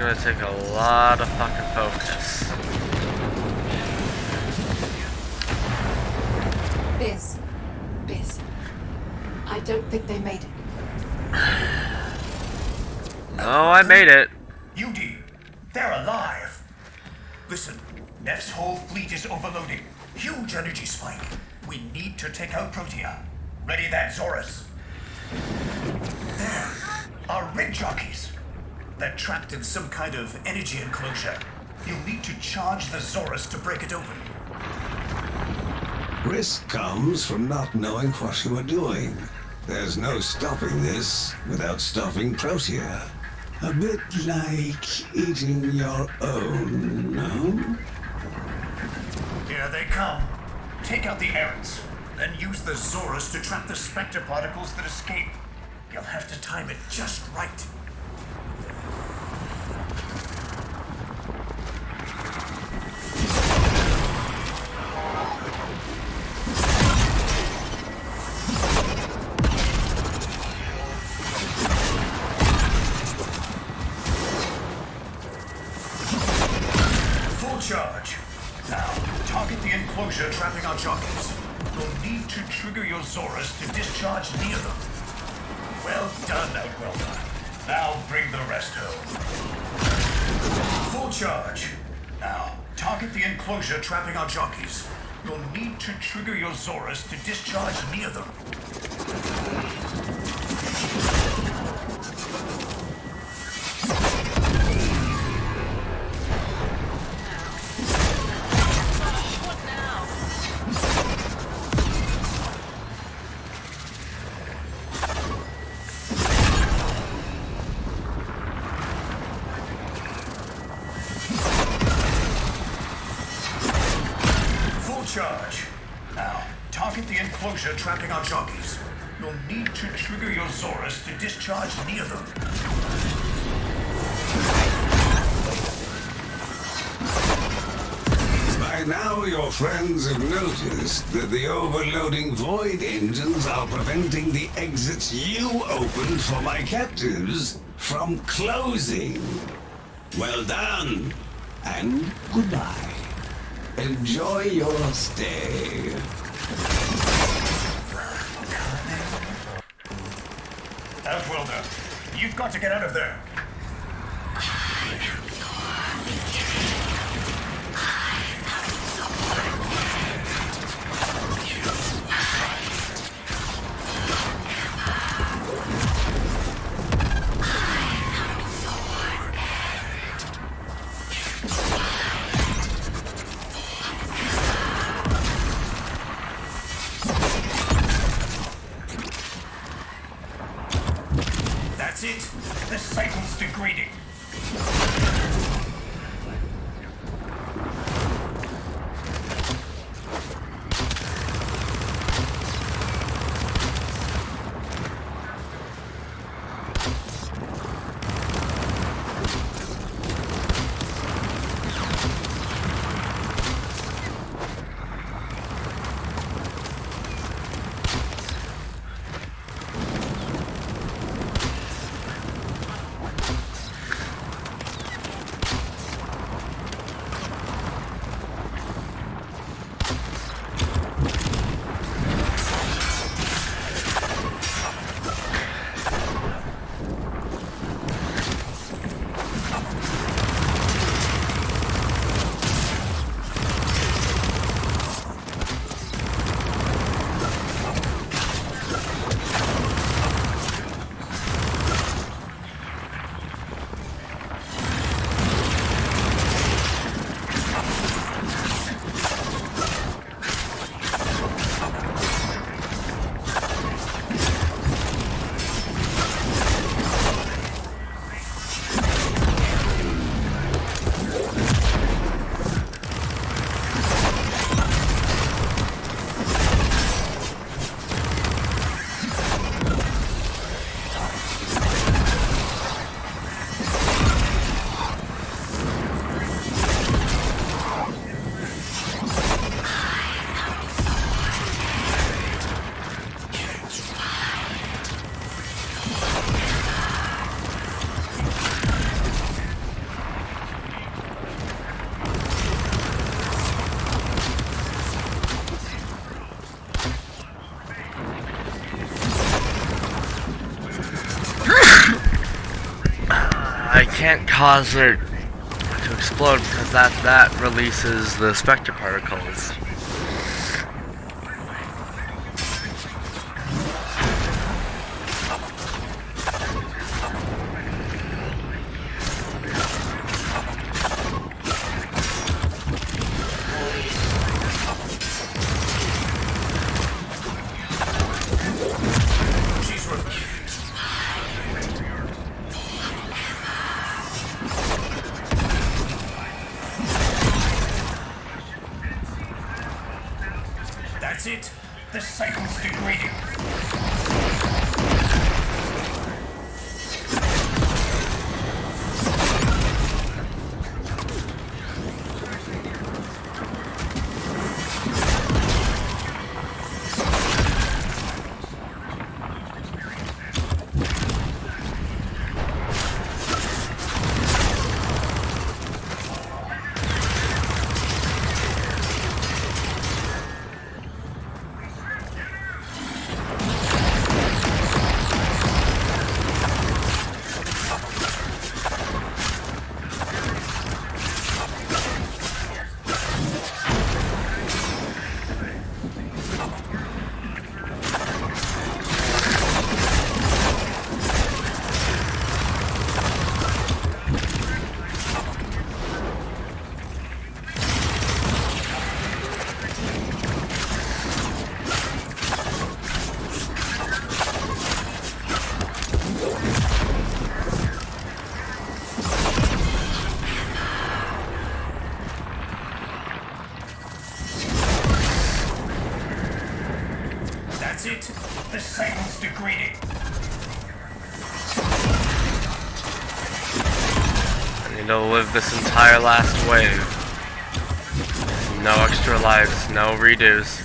gonna take a lot of fucking focus. Biz. I don't think they made it. No, I made it. UD, they're alive. Listen, Neff's whole fleet is overloading. Huge energy spike. We need to take out Protea. Ready that, Zorus. There, our rig jockeys. They're trapped in some kind of energy enclosure. You'll need to charge the Zorus to break it open. Risk comes from not knowing what you are doing. There's no stopping this without stopping Protea. A bit like eating your own, no? Here they come. Take out the errants, then use the Zorus to trap the Spectre particles that escape. You'll have to time it just right. Charge. Now, target the enclosure trapping our jockeys. You'll need to trigger your Zorus to discharge near them. Well done, Outwelder. Now bring the rest home. Full charge. Now, target the enclosure trapping our jockeys. You'll need to trigger your Zorus to discharge near them. Charge. Now, target the enclosure trapping our jockeys. You'll need to trigger your Zorus to discharge near them. By now, your friends have noticed that the overloading void engines are preventing the exits you opened for my captives from closing. Well done, and goodbye. Enjoy your stay. Outwelder, you've got to get out of there. That's it. The cycle's degrading. I can't cause it to explode because that releases the Spectre particles. That's it. The cycle's degrading. That's it. The cycle's degrading. I need to live this entire last wave. No extra lives, no redos.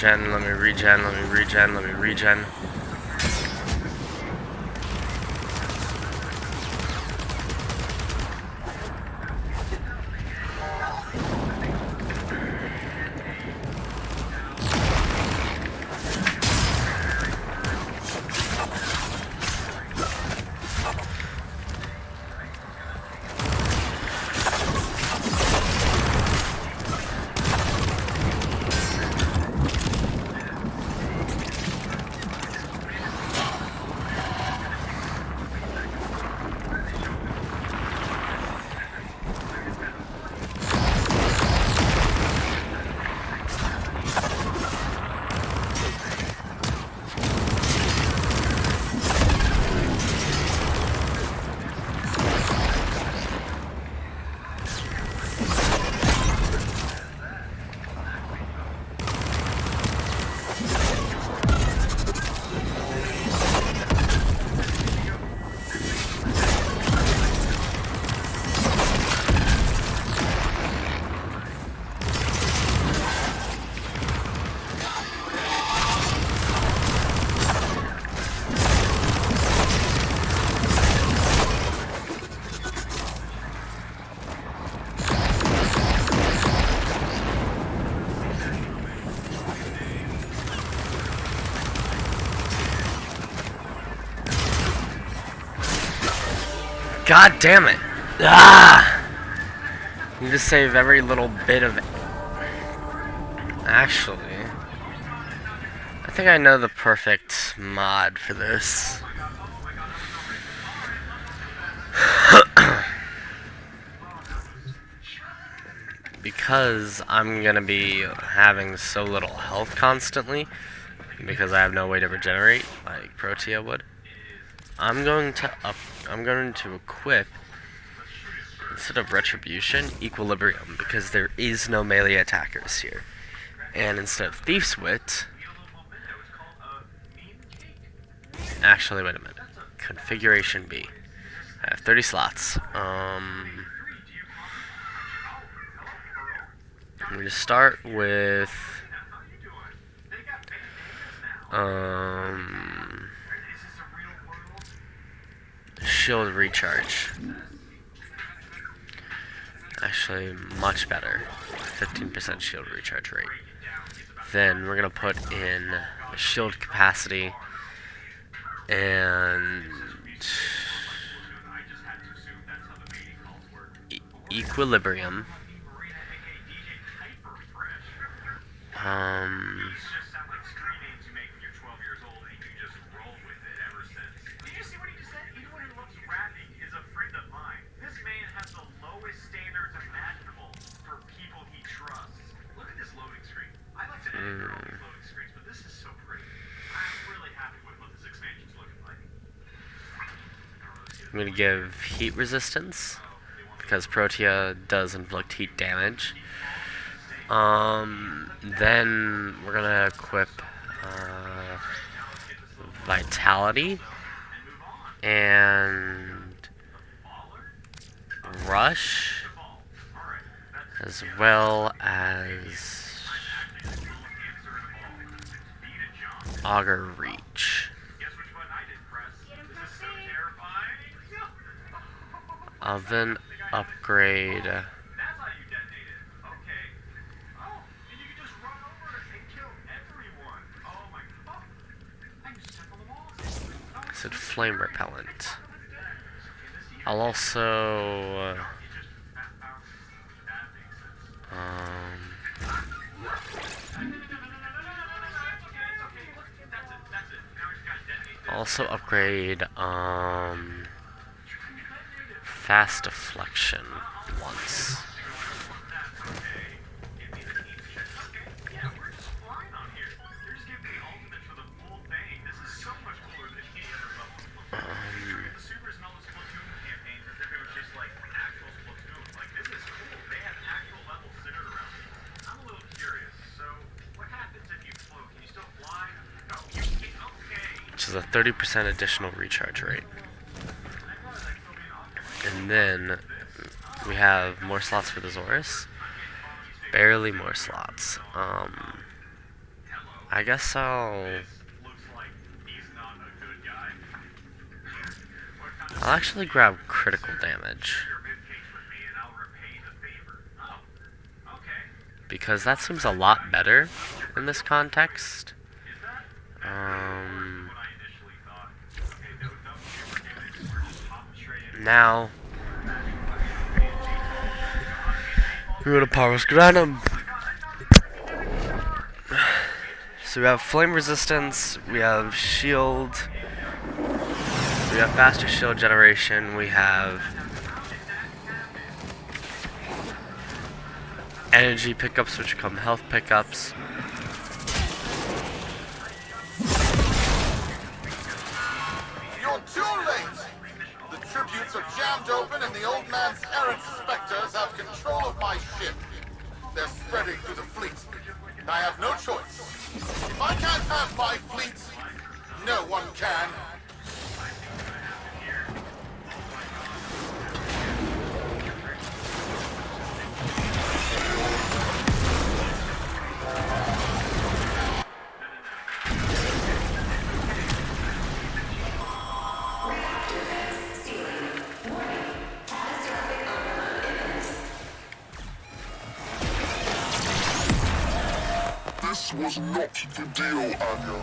Let me regen, let me regen, let me regen. God damn it! Ah! You just save every little bit of. Actually, I think I know the perfect mod for this. Because I'm gonna be having so little health constantly, because I have no way to regenerate like Protea would. I'm going to equip, instead of Retribution, Equilibrium, because there is no melee attackers here. And instead of Thief's Wit, actually, wait a minute. Configuration B. I have 30 slots. I'm going to start with shield recharge. Actually, much better. 15% shield recharge rate. Then we're going to put in the shield capacity and equilibrium. I'm going to give heat resistance, because Protea does inflict heat damage. Then we're going to equip Vitality and Rush, as well as Augur Reach. I'll then upgrade I said flame repellent. I'll also upgrade fast deflection once. Which is a 30% additional recharge rate. And then we have more slots for the Zorus. Barely more slots. I guess I'll actually grab critical damage, because that seems a lot better in this context. Now we go to Parvos Granum. So we have flame resistance, we have shield, we have faster shield generation, we have energy pickups, which become health pickups. You're too late! The tributes are jammed open and the old man's errant specters have control of my ship. They're spreading through the fleet. I have no choice. If I can't have my fleet, no one can. This was not the deal, Anyo.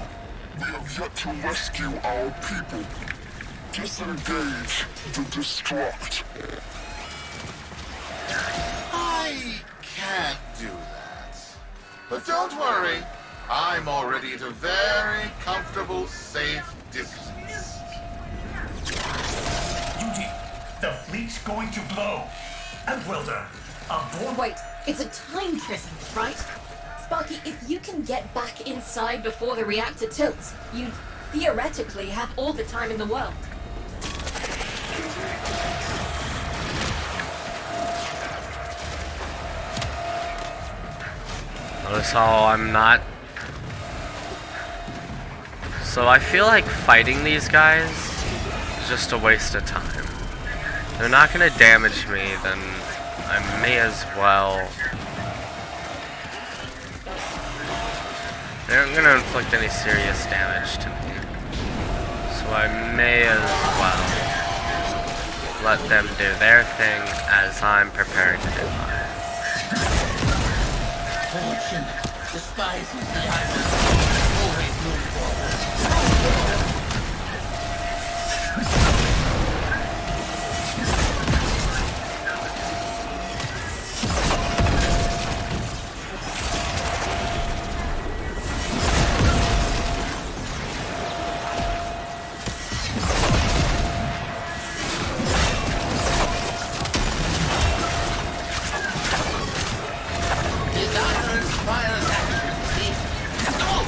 We have yet to rescue our people. Disengage the destruct. I can't do that. But don't worry. I'm already at a very comfortable, safe distance. Duty, the fleet's going to blow. Outwelder, aboard. Wait, it's a time prison, right? Sparky, if you can get back inside before the reactor tilts, you theoretically have all the time in the world. Notice how I'm not... So I feel like fighting these guys is just a waste of time. They're not gonna damage me, then I may as well... They aren't gonna inflict any serious damage to me. So I may as well let them do their thing as I'm preparing to do mine. Fortune despises the island. Always move forward. Desire inspires action. See? Go!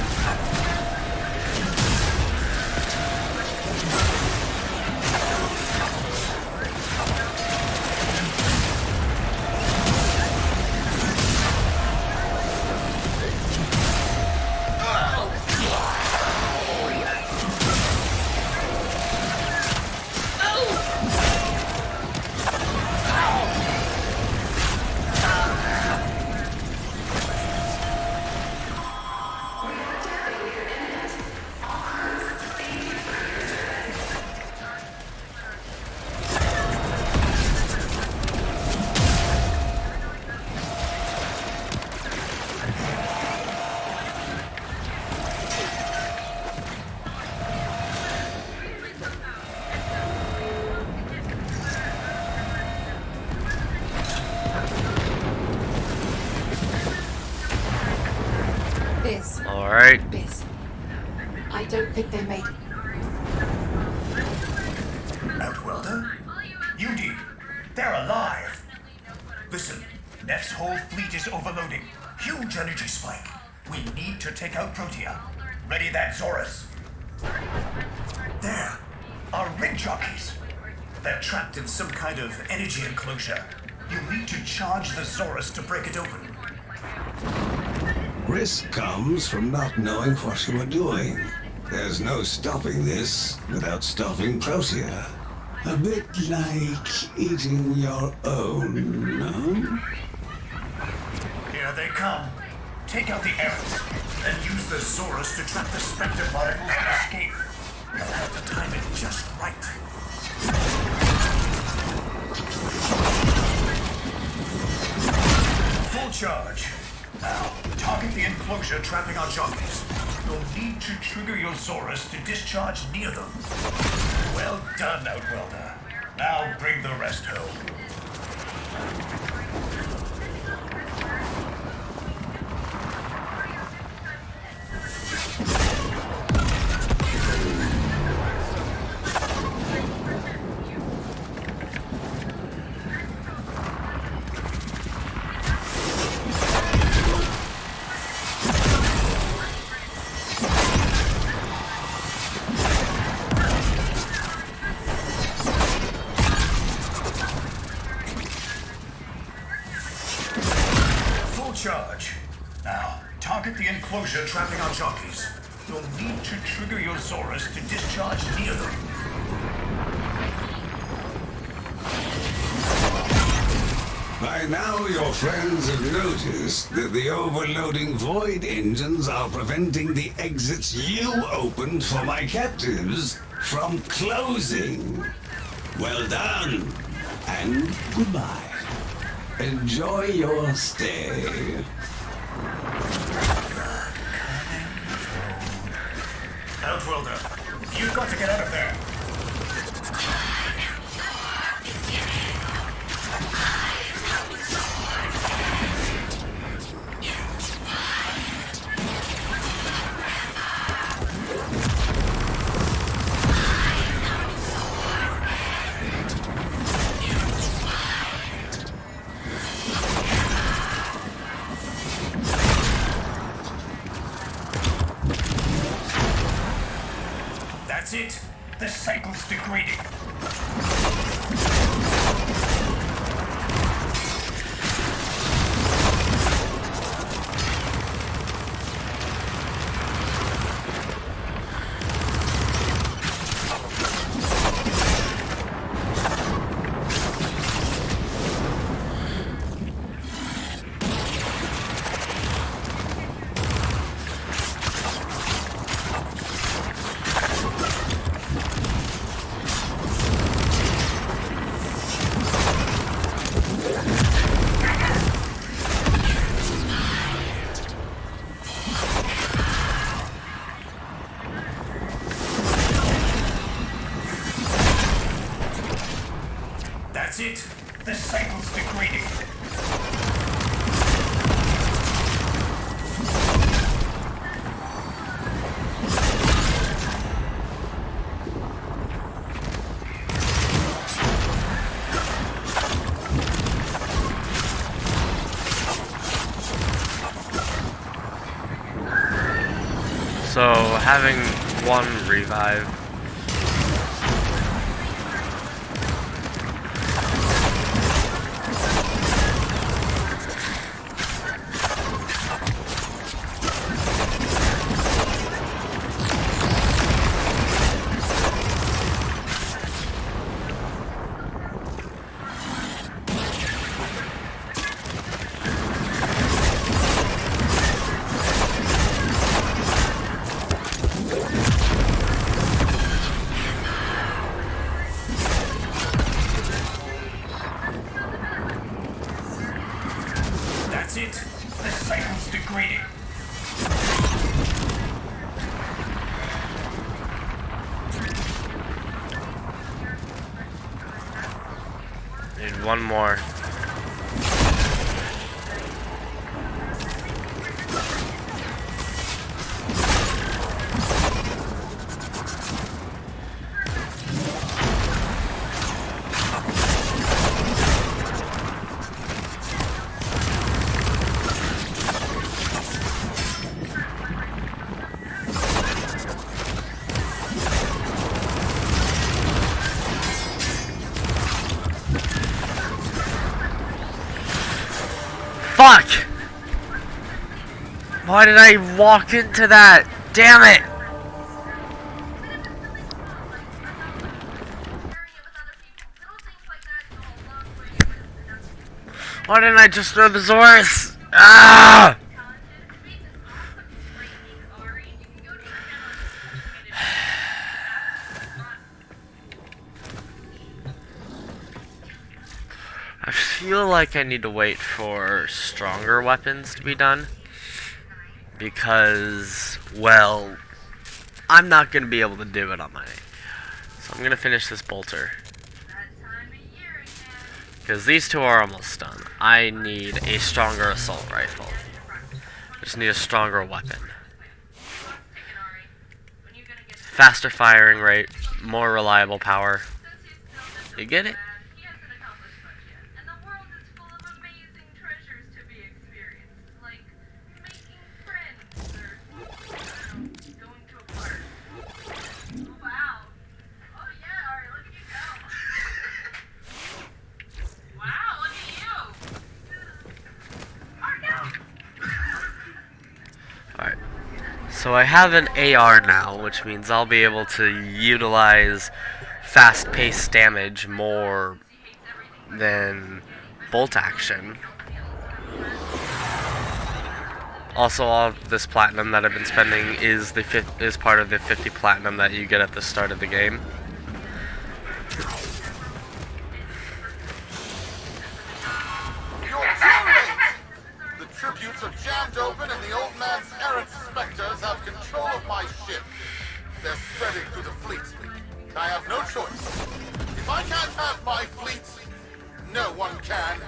Biz, Alright. Biz. I don't think they made it. Outwelder? UD, they're alive. Listen, Neff's whole fleet is overloading. Huge energy spike. We need to take out Protea. Ready that Zorus. There, our rig jockeys. They're trapped in some kind of energy enclosure. You need to charge the Zorus to break it open. Risk comes from not knowing what you are doing. There's no stopping this without stopping Protea. A bit like eating your own, no? Here they come. Take out the errors, then use the Zorus to trap the Spectre particles to escape. You'll have to time it just right. Full charge. Now, target the enclosure trapping our jockeys. You'll need to trigger your Zorus to discharge near them. Well done, Outwelder. Now bring the rest home. Charge. Now, target the enclosure trapping our jockeys. You'll need to trigger your Zorus to discharge near them. By now, your friends have noticed that the overloading void engines are preventing the exits you opened for my captives from closing. Well done, and goodbye. Enjoy your stay. Outwelder, you've got to get out of there. That's it. The cycle's degrading. That's it. The cycle's degrading. So, having one revive. That's it. The cycle's degrading. Need one more. Fuck! Why did I walk into that? Damn it! Why didn't I just throw the Zorus? Ah! I feel like I need to wait for stronger weapons to be done. Because, well, I'm not going to be able to do it on my own. So I'm going to finish this bolter. Because these two are almost done. I need a stronger assault rifle. I just need a stronger weapon. Faster firing rate, more reliable power. You get it? Alright, so I have an AR now, which means I'll be able to utilize fast-paced damage more than bolt action. Also, all of this platinum that I've been spending is part of the 50 platinum that you get at the start of the game. You're too late! The tributes are jammed open and the old man's errant specters have control of my ship. They're spreading through the fleet. I have no choice. If I can't have my fleet, no one can.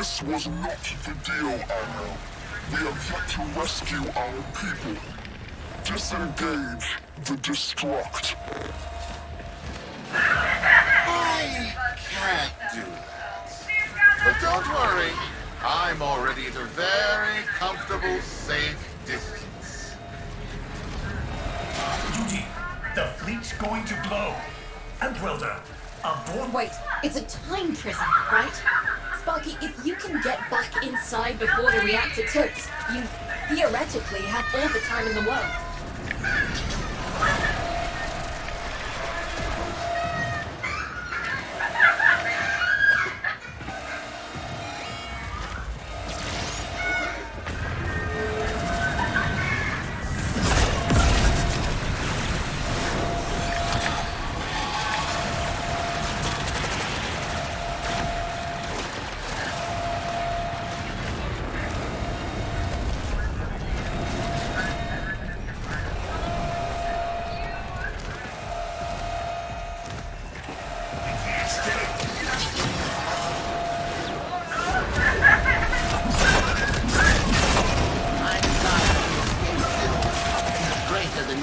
This was not the deal, Anno. We have yet to rescue our people. Disengage the destruct. I can't do that. But don't worry, I'm already at a very comfortable, safe distance. Duty, the fleet's going to blow. And Welder, aboard. Wait, it's a time prison, right? Sparky, if you can get back inside before the reactor tips, you theoretically have all the time in the world.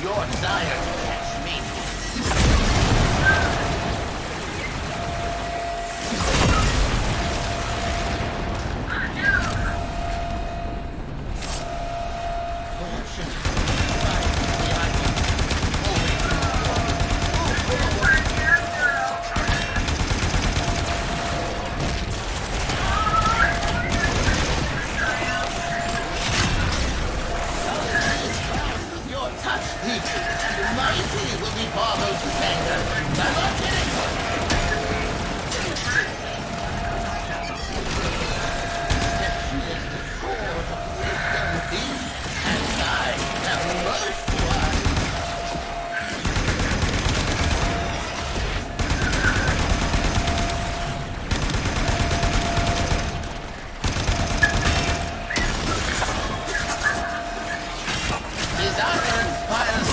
Your desire to catch me. Your touch, people, and the mighty will be Parvos' anger. I'm not kidding. And I have the most one. Desire inspires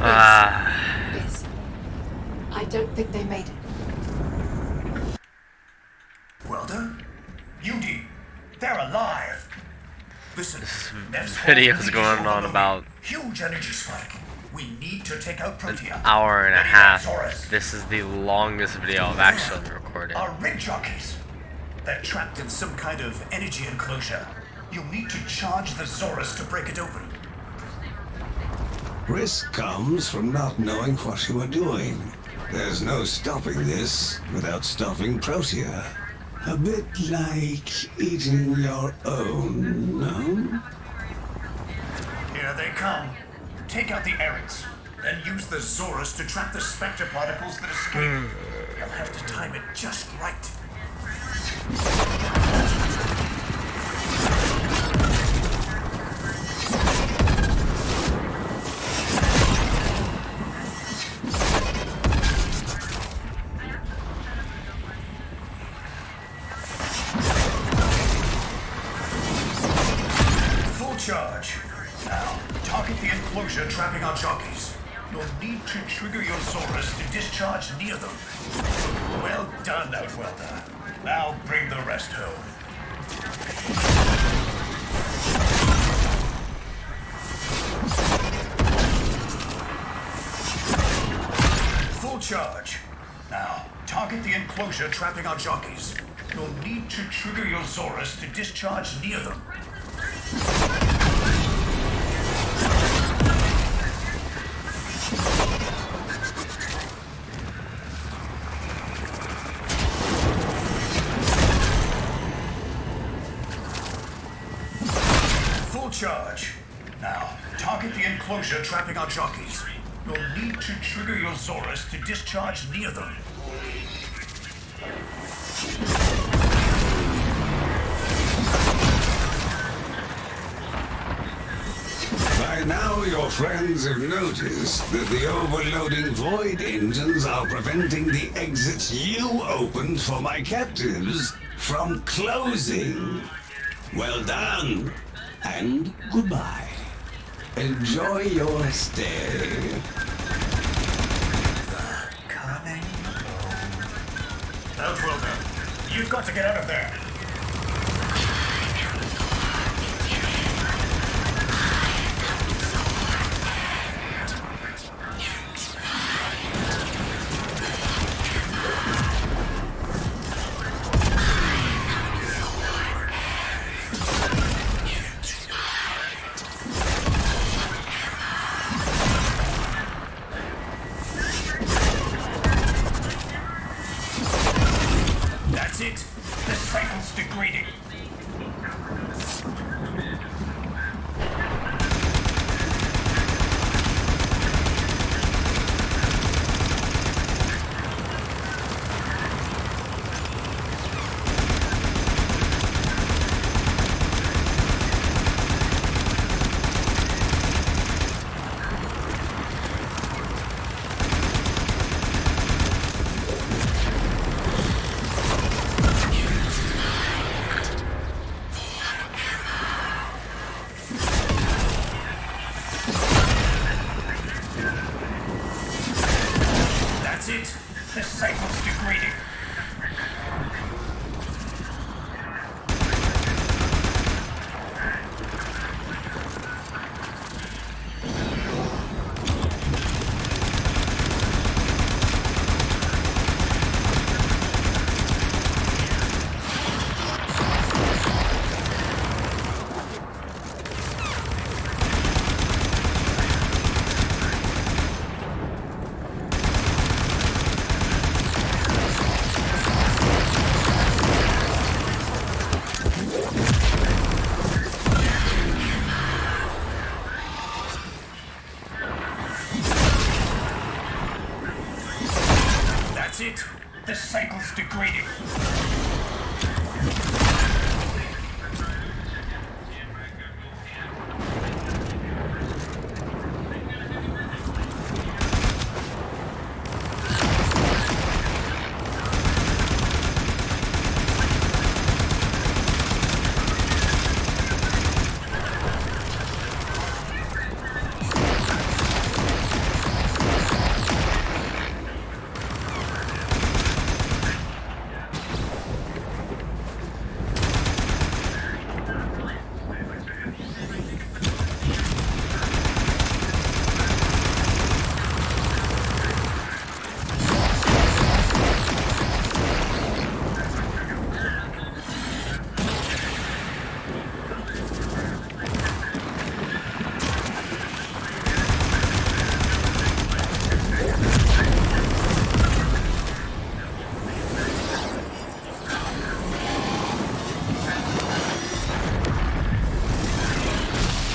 Yes. I don't think they made it. Welder? Beauty, they're alive. Listen, Video's going on about huge energy spike. We need to take out Protea. hour and a Ready, half. Zorus. This is the longest video I've actually recorded. Our rig jockeys. They're trapped in some kind of energy enclosure. You'll need to charge the Zorus to break it open. Risk comes from not knowing what you are doing. There's no stopping this without stopping Protea. A bit like eating your own, no? Here they come. Take out the Errands, then use the Zorus to trap the Spectre particles that escape. You'll have to time it just right. Full charge. Now, target the enclosure trapping our jockeys. You'll need to trigger your Zorus to discharge near them. Well done, Outwelder. Now bring the rest home. Full charge. Now, target the enclosure trapping our jockeys. You'll need to trigger your Zorus to discharge near them. Full charge. Now, target the enclosure trapping our jockeys. You'll need to trigger your Zorus to discharge near them. By now, your friends have noticed that the overloading void engines are preventing the exits you opened for my captives from closing. Well done, and goodbye. Enjoy your stay. Cunning. Outworlder, you've got to get out of there. That's it. The cycle's degrading. That's it. The cycle's degrading. That's it. The cycle's degrading.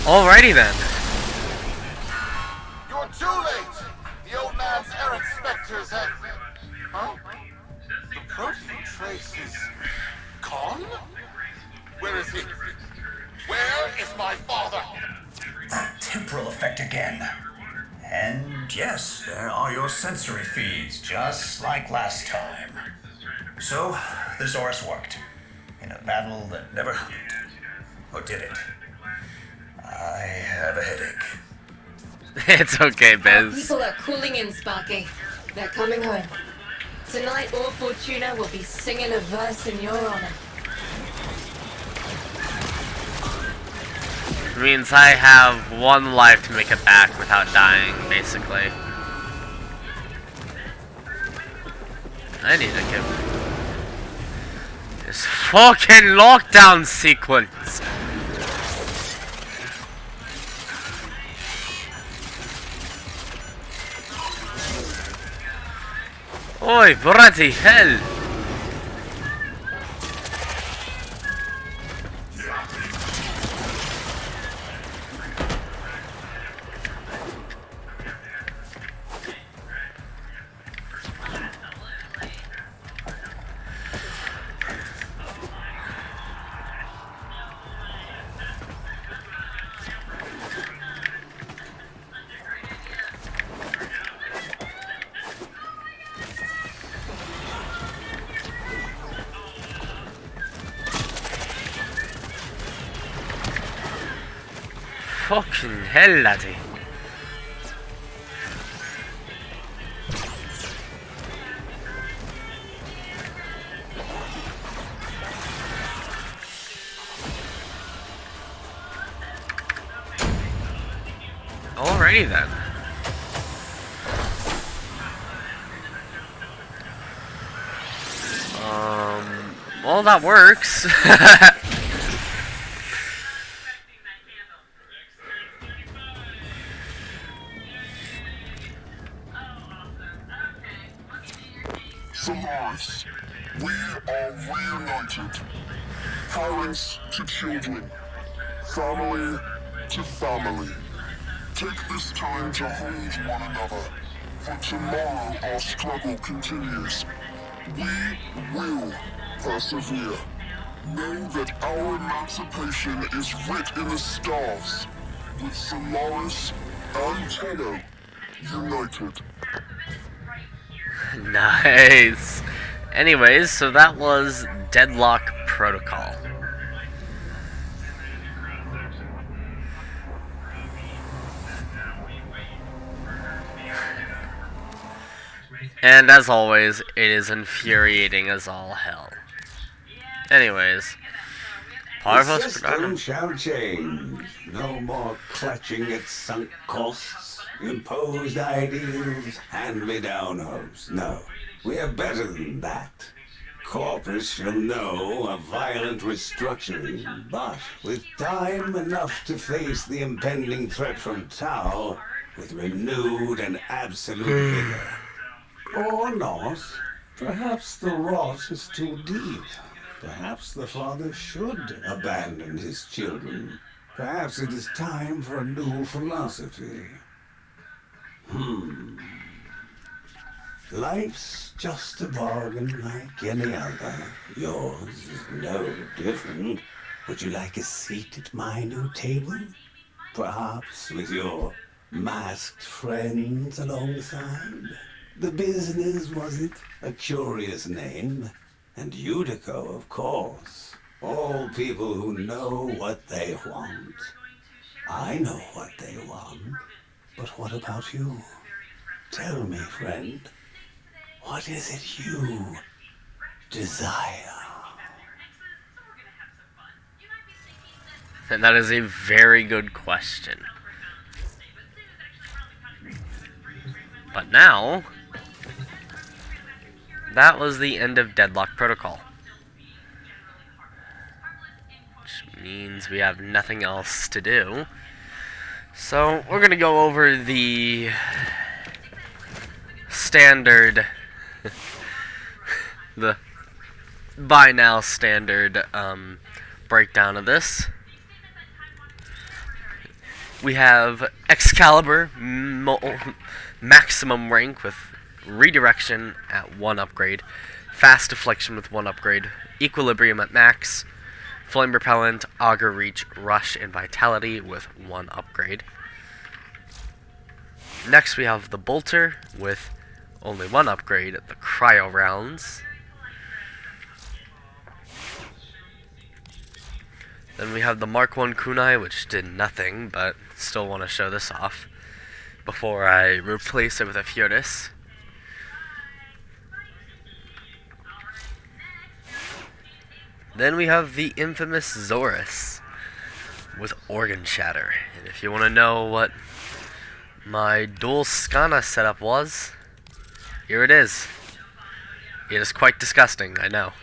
Alrighty then. You're too late! The old man's errant specters have... Huh? The Protean trace is... gone? Where is he? Where is my father? That temporal effect again. And yes, there are your sensory feeds, just like last time. So, the Zorus worked. In a battle that never happened. Or did it? I have a headache. It's okay, Biz. People are cooling in, Sparky. They're coming home. Tonight, all Fortuna will be singing a verse in your honor. Means I have one life to make it back without dying, basically. I need to give this fucking lockdown sequence. Oi, bloody hell! Fucking hell, laddie. Alrighty then. Well, that works. Solaris, we are reunited. Parents to children. Family to family. Take this time to hold one another. For tomorrow our struggle continues. We will persevere. Know that our emancipation is writ in the stars. With Solaris and Tenno united. Nice. Anyways, so that was Deadlock Protocol. And as always, it is infuriating as all hell. Anyways, The system shall change. No more clutching at sunk costs, imposed ideals, hand-me-down hopes. No, we are better than that. Corpus shall know a violent restructuring, but with time enough to face the impending threat from Tau with renewed and absolute vigor. Or not. Perhaps the rot is too deep. Perhaps the father should abandon his children. Perhaps it is time for a new philosophy. Life's just a bargain like any other. Yours is no different. Would you like a seat at my new table? Perhaps with your masked friends alongside? The business, was it? A curious name. And Utico, of course. All people who know what they want. I know what they want. But what about you? Tell me, friend. What is it you desire? And that is a very good question. But now, that was the end of Deadlock Protocol. Which means we have nothing else to do. So, we're gonna go over the standard, the by now standard breakdown of this. We have Excalibur, maximum rank with redirection at 1 upgrade, fast deflection with 1 upgrade, equilibrium at max, flame repellent, auger reach, rush, and vitality with 1 upgrade. Next we have the bolter with only 1 upgrade, the cryo rounds. Then we have the Mark 1 kunai, which did nothing, but still want to show this off before I replace it with a Furious. Then we have the infamous Zorus with Organ Shatter. And if you want to know what my dual Skana setup was, here it is. It is quite disgusting, I know.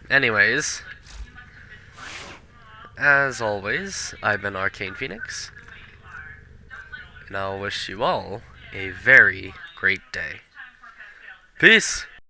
Anyways, as always, I've been Arcane Phoenix, and I'll wish you all a very great day. Peace!